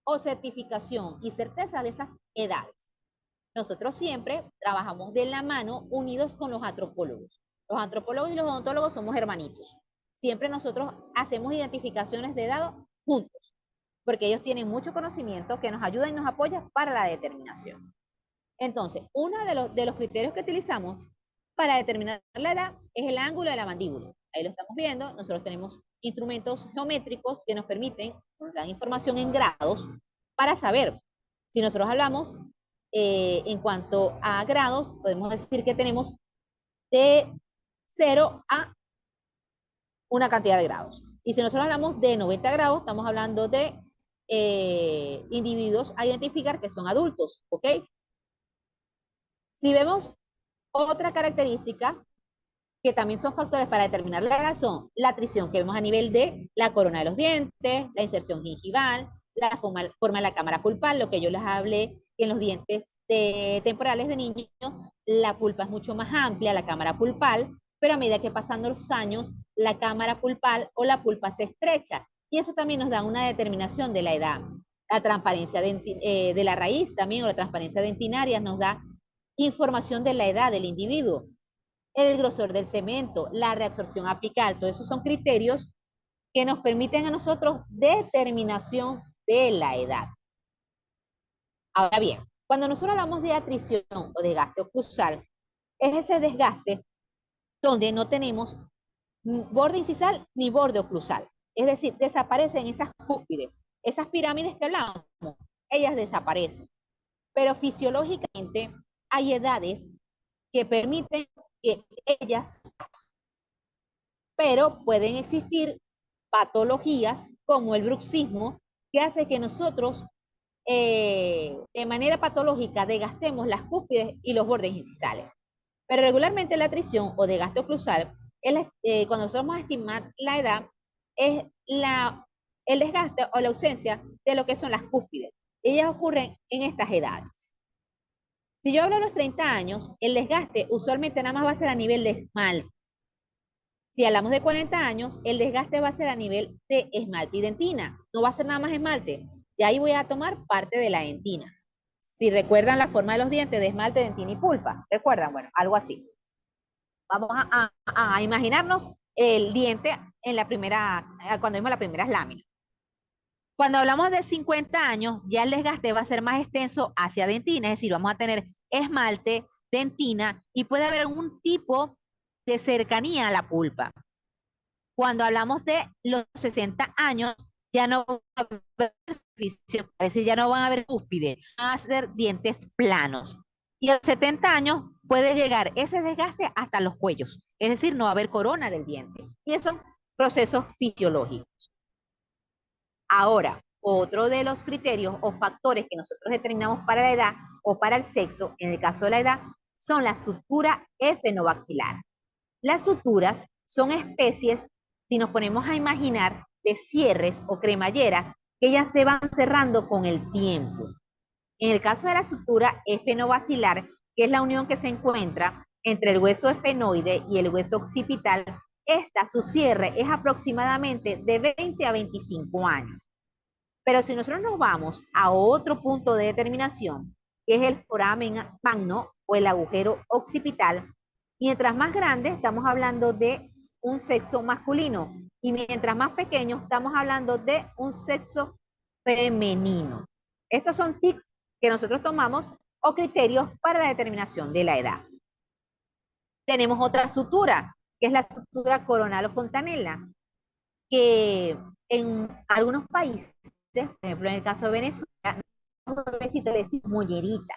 o certificación y certeza de esas edades. Nosotros siempre trabajamos de la mano unidos con los antropólogos. Los antropólogos y los odontólogos somos hermanitos. Siempre nosotros hacemos identificaciones de edad juntos, porque ellos tienen mucho conocimiento que nos ayuda y nos apoya para la determinación. Entonces, uno de los criterios que utilizamos para determinar la edad es el ángulo de la mandíbula. Ahí lo estamos viendo. Nosotros tenemos instrumentos geométricos que nos permiten, nos dan información en grados para saber. Si nosotros hablamos en cuanto a grados, podemos decir que tenemos de 0 a una cantidad de grados. Y si nosotros hablamos de 90 grados, estamos hablando de individuos a identificar que son adultos, ¿ok? Si vemos otra característica que también son factores para determinar la edad, son la atrición que vemos a nivel de la corona de los dientes, la inserción gingival, la forma de la cámara pulpal, lo que yo les hablé, que en los dientes temporales de niños la pulpa es mucho más amplia, la cámara pulpal, pero a medida que pasan los años, la cámara pulpal o la pulpa se estrecha, y eso también nos da una determinación de la edad. La transparencia de la raíz también, o la transparencia dentinaria, nos da información de la edad del individuo. El grosor del cemento, la reabsorción apical, todos esos son criterios que nos permiten a nosotros determinación de la edad. Ahora bien, cuando nosotros hablamos de atrición o desgaste oclusal, es ese desgaste donde no tenemos borde incisal ni borde oclusal. Es decir, desaparecen esas cúspides, esas pirámides que hablamos, ellas desaparecen. Pero fisiológicamente hay edades que permiten que ellas, pero pueden existir patologías como el bruxismo que hace que nosotros de manera patológica desgastemos las cúspides y los bordes incisales. Pero regularmente la atrición o desgaste oclusal, cuando nosotros vamos a estimar la edad, es el desgaste o la ausencia de lo que son las cúspides. Ellas ocurren en estas edades. Si yo hablo de los 30 años, el desgaste usualmente nada más va a ser a nivel de esmalte. Si hablamos de 40 años, el desgaste va a ser a nivel de esmalte y dentina. No va a ser nada más esmalte. Y ahí voy a tomar parte de la dentina. Si recuerdan la forma de los dientes de esmalte, dentina y pulpa. ¿Recuerdan? Bueno, algo así. Vamos a imaginarnos el diente en la primera, cuando vimos las primeras láminas. Cuando hablamos de 50 años, ya el desgaste va a ser más extenso hacia dentina, es decir, vamos a tener esmalte, dentina, y puede haber algún tipo de cercanía a la pulpa. Cuando hablamos de los 60 años, ya no va a haber superficie, es decir, ya no van a haber cúspide, van a ser dientes planos. Y a los 70 años puede llegar ese desgaste hasta los cuellos, es decir, no va a haber corona del diente. Y esos son procesos fisiológicos. Ahora, otro de los criterios o factores que nosotros determinamos para la edad o para el sexo, en el caso de la edad, son la sutura efenomaxilar. Las suturas son especies, si nos ponemos a imaginar, de cierres o cremalleras que ya se van cerrando con el tiempo. En el caso de la sutura efenovacilar, que es la unión que se encuentra entre el hueso efenoide y el hueso occipital, su cierre es aproximadamente de 20 a 25 años. Pero si nosotros nos vamos a otro punto de determinación, que es el foramen magno o el agujero occipital, mientras más grande estamos hablando de un sexo masculino y mientras más pequeño estamos hablando de un sexo femenino. Estos son tics que nosotros tomamos o criterios para la determinación de la edad. Tenemos otra sutura, que es la sutura coronal o fontanela, que en algunos países, por ejemplo en el caso de Venezuela, le decimos mollerita.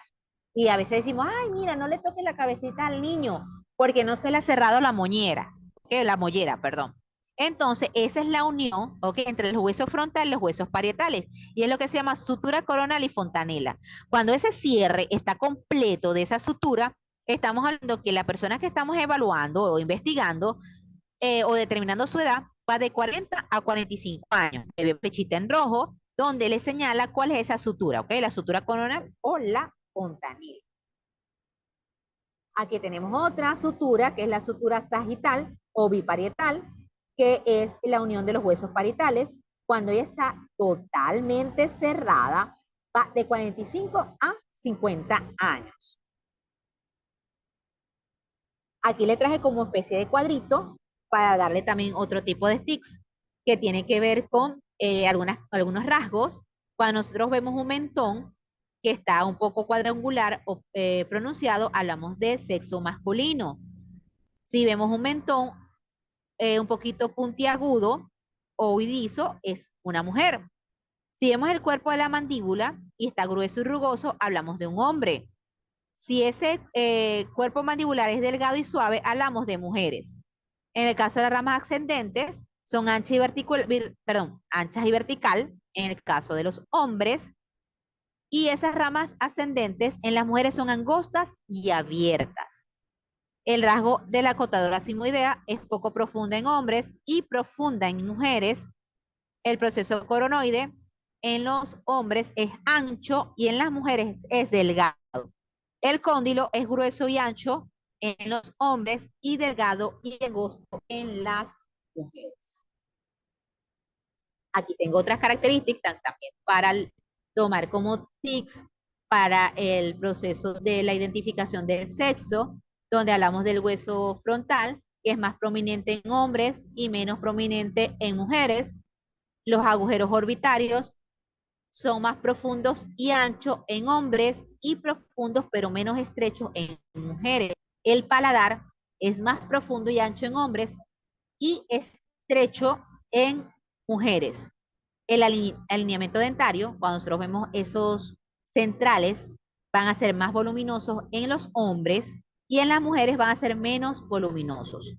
Y a veces decimos, ay, mira, no le toques la cabecita al niño, porque no se le ha cerrado la moñera, la mollera, perdón. Entonces, esa es la unión, entre los huesos frontales y los huesos parietales. Y es lo que se llama sutura coronal y fontanela. Cuando ese cierre está completo de esa sutura, estamos hablando que la persona que estamos evaluando o investigando o determinando su edad va de 40 a 45 años. Se ve flechita en rojo, donde le señala cuál es esa sutura, ¿ok? La sutura coronal o la fontanela. Aquí tenemos otra sutura, que es la sutura sagital o biparietal, que es la unión de los huesos parietales. Cuando ella está totalmente cerrada, va de 45 a 50 años. Aquí le traje como especie de cuadrito para darle también otro tipo de tics que tiene que ver con algunos rasgos. Cuando nosotros vemos un mentón que está un poco cuadrangular o pronunciado, hablamos de sexo masculino. Si vemos un mentón un poquito puntiagudo o huidizo, es una mujer. Si vemos el cuerpo de la mandíbula y está grueso y rugoso, hablamos de un hombre. Si ese cuerpo mandibular es delgado y suave, hablamos de mujeres. En el caso de las ramas ascendentes, son anchas y vertical, en el caso de los hombres, y esas ramas ascendentes en las mujeres son angostas y abiertas. El rasgo de la acotadora simoidea es poco profunda en hombres y profunda en mujeres. El proceso coronoide en los hombres es ancho y en las mujeres es delgado. El cóndilo es grueso y ancho en los hombres y delgado y angosto en las mujeres. Aquí tengo otras características también para tomar como tics para el proceso de la identificación del sexo, donde hablamos del hueso frontal, que es más prominente en hombres y menos prominente en mujeres. Los agujeros orbitarios son más profundos y anchos en hombres y profundos pero menos estrechos en mujeres. El paladar es más profundo y ancho en hombres y estrecho en mujeres. El alineamiento dentario, cuando nosotros vemos esos centrales, van a ser más voluminosos en los hombres y en las mujeres van a ser menos voluminosos.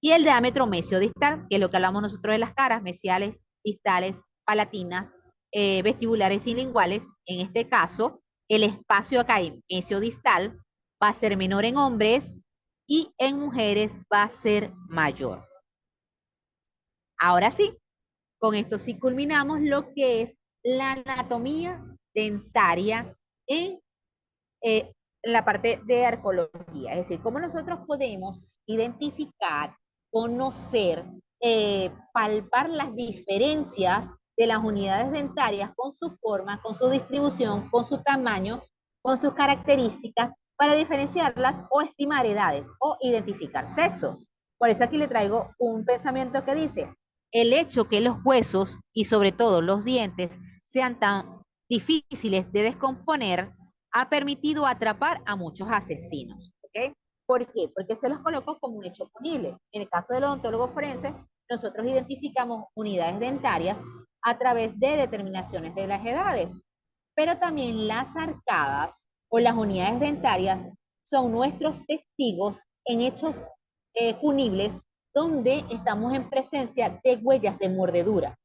Y el diámetro mesiodistal, que es lo que hablamos nosotros de las caras, mesiales, distales, palatinas, vestibulares y linguales, en este caso, el espacio acá en mesiodistal va a ser menor en hombres y en mujeres va a ser mayor. Ahora sí, con esto sí culminamos lo que es la anatomía dentaria en la parte de arqueología, es decir, cómo nosotros podemos identificar, conocer, palpar las diferencias de las unidades dentarias con su forma, con su distribución, con su tamaño, con sus características, para diferenciarlas o estimar edades o identificar sexo. Por eso aquí le traigo un pensamiento que dice, el hecho que los huesos y sobre todo los dientes sean tan difíciles de descomponer ha permitido atrapar a muchos asesinos. ¿Okay? ¿Por qué? Porque se los colocó como un hecho punible. En el caso del odontólogo forense, nosotros identificamos unidades dentarias a través de determinaciones de las edades, pero también las arcadas o las unidades dentarias son nuestros testigos en hechos punibles donde estamos en presencia de huellas de mordedura.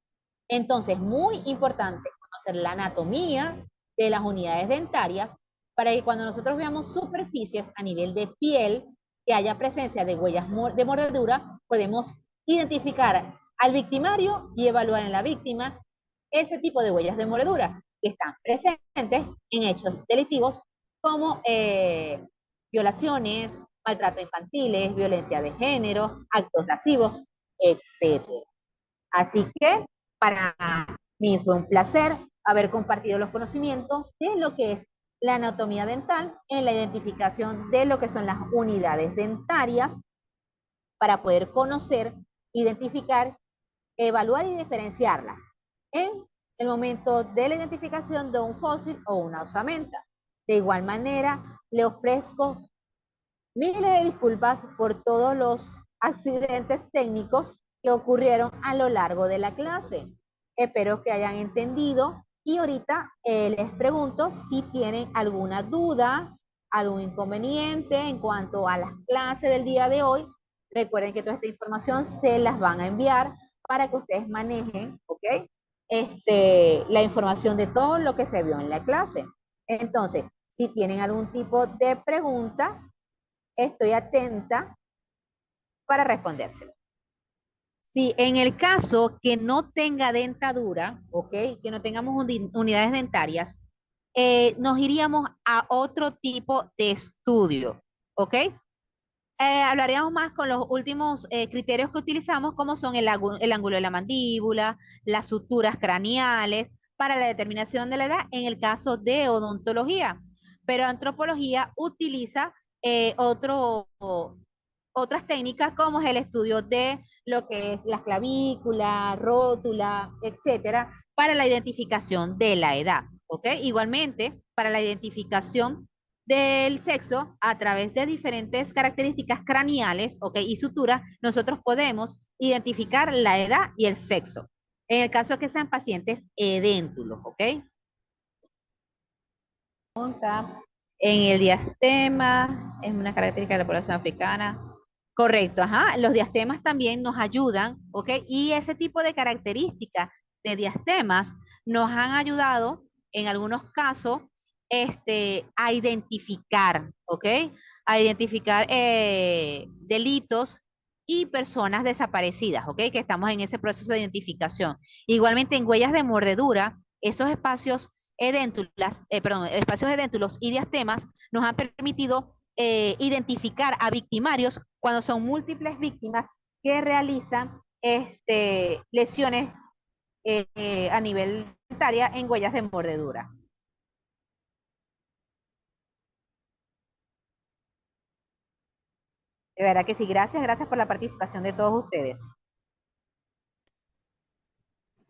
Entonces, muy importante conocer la anatomía de las unidades dentarias para que cuando nosotros veamos superficies a nivel de piel que haya presencia de huellas de mordedura, podemos identificar al victimario y evaluar en la víctima ese tipo de huellas de mordedura que están presentes en hechos delictivos como violaciones, maltrato infantiles, violencia de género, actos lascivos, etcétera. Así que para mí fue un placer haber compartido los conocimientos de lo que es la anatomía dental en la identificación de lo que son las unidades dentarias para poder conocer, identificar, evaluar y diferenciarlas en el momento de la identificación de un fósil o una osamenta. De igual manera, le ofrezco miles de disculpas por todos los accidentes técnicos que ocurrieron a lo largo de la clase. Espero que hayan entendido y ahorita les pregunto si tienen alguna duda, algún inconveniente en cuanto a las clases del día de hoy. Recuerden que toda esta información se las van a enviar para que ustedes manejen, ¿ok? La información de todo lo que se vio en la clase. Entonces, si tienen algún tipo de pregunta, estoy atenta para respondérselo. Si en el caso que no tenga dentadura, ¿ok? Que no tengamos unidades dentarias, nos iríamos a otro tipo de estudio, ¿ok? Hablaríamos más con los últimos criterios que utilizamos, como son el ángulo de la mandíbula, las suturas craneales, para la determinación de la edad en el caso de odontología. Pero antropología utiliza otras técnicas como es el estudio de lo que es la clavícula, rótula, etcétera, para la identificación de la edad, ¿ok? Igualmente, para la identificación del sexo a través de diferentes características craneales, ¿ok? Y suturas, nosotros podemos identificar la edad y el sexo. En el caso que sean pacientes edéntulos, ¿ok? En el diastema, es una característica de la población africana. Correcto, ajá. Los diastemas también nos ayudan, ¿ok? Y ese tipo de características de diastemas nos han ayudado en algunos casos a identificar, ¿ok? A identificar delitos y personas desaparecidas, ¿ok? Que estamos en ese proceso de identificación. Igualmente en huellas de mordedura, esos espacios espacios edéntulos y diastemas nos han permitido identificar a victimarios cuando son múltiples víctimas que realizan lesiones a nivel dentaria en huellas de mordedura. De verdad que sí, gracias por la participación de todos ustedes.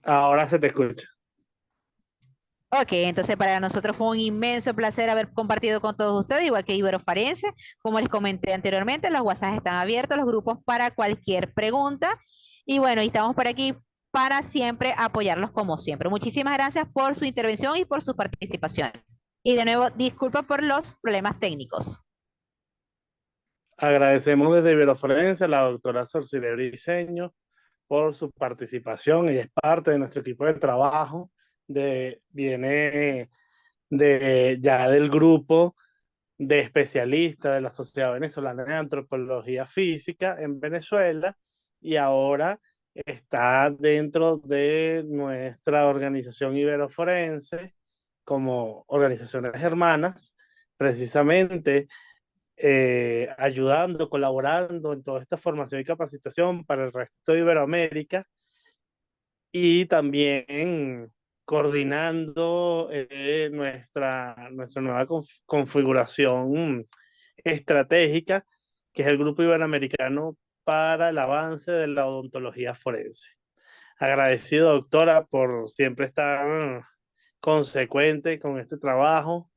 Ahora se te escucha. Ok, entonces para nosotros fue un inmenso placer haber compartido con todos ustedes, igual que Ibero Farense. Como les comenté anteriormente, los WhatsApp están abiertos, los grupos para cualquier pregunta. Y bueno, y estamos por aquí para siempre apoyarlos como siempre. Muchísimas gracias por su intervención y por sus participaciones. Y de nuevo, disculpa por los problemas técnicos. Agradecemos desde Iberoforense a la doctora Sorcile Briceño por su participación. Ella es parte de nuestro equipo de trabajo, viene ya del grupo de especialistas de la Sociedad Venezolana de Antropología Física en Venezuela y ahora está dentro de nuestra organización Iberoforense como organizaciones hermanas, precisamente ayudando, colaborando en toda esta formación y capacitación para el resto de Iberoamérica y también coordinando nuestra nueva configuración estratégica, que es el Grupo Iberoamericano para el Avance de la Odontología Forense. Agradecido, doctora, por siempre estar consecuente con este trabajo,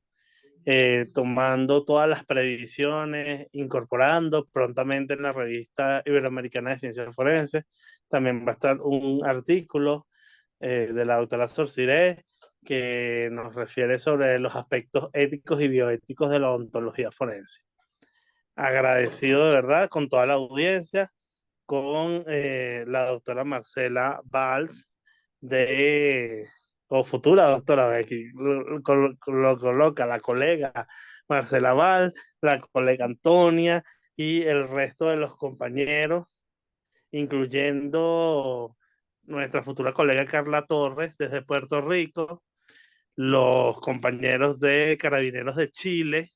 tomando todas las previsiones, incorporando prontamente en la revista Iberoamericana de Ciencias Forenses. También va a estar un artículo de la doctora Sorciré que nos refiere sobre los aspectos éticos y bioéticos de la odontología forense. Agradecido de verdad con toda la audiencia, con la doctora Marcela Valls, o futura doctora, aquí lo coloca la colega Marcela Valls, la colega Antonia y el resto de los compañeros, incluyendo nuestra futura colega Carla Torres desde Puerto Rico, los compañeros de Carabineros de Chile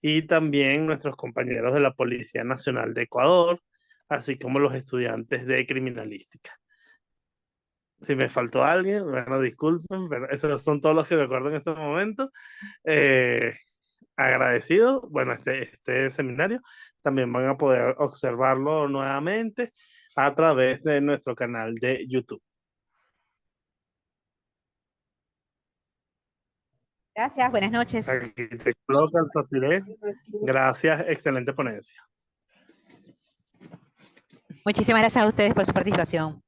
y también nuestros compañeros de la Policía Nacional de Ecuador, así como los estudiantes de criminalística. Si me faltó alguien, bueno, disculpen, pero esos son todos los que me acuerdo en este momento. Eh, Agradecido, bueno, este seminario también van a poder observarlo nuevamente a través de nuestro canal de YouTube. Gracias, buenas noches. Aquí te colocan, Sofiré. Gracias, excelente ponencia. Muchísimas gracias a ustedes por su participación.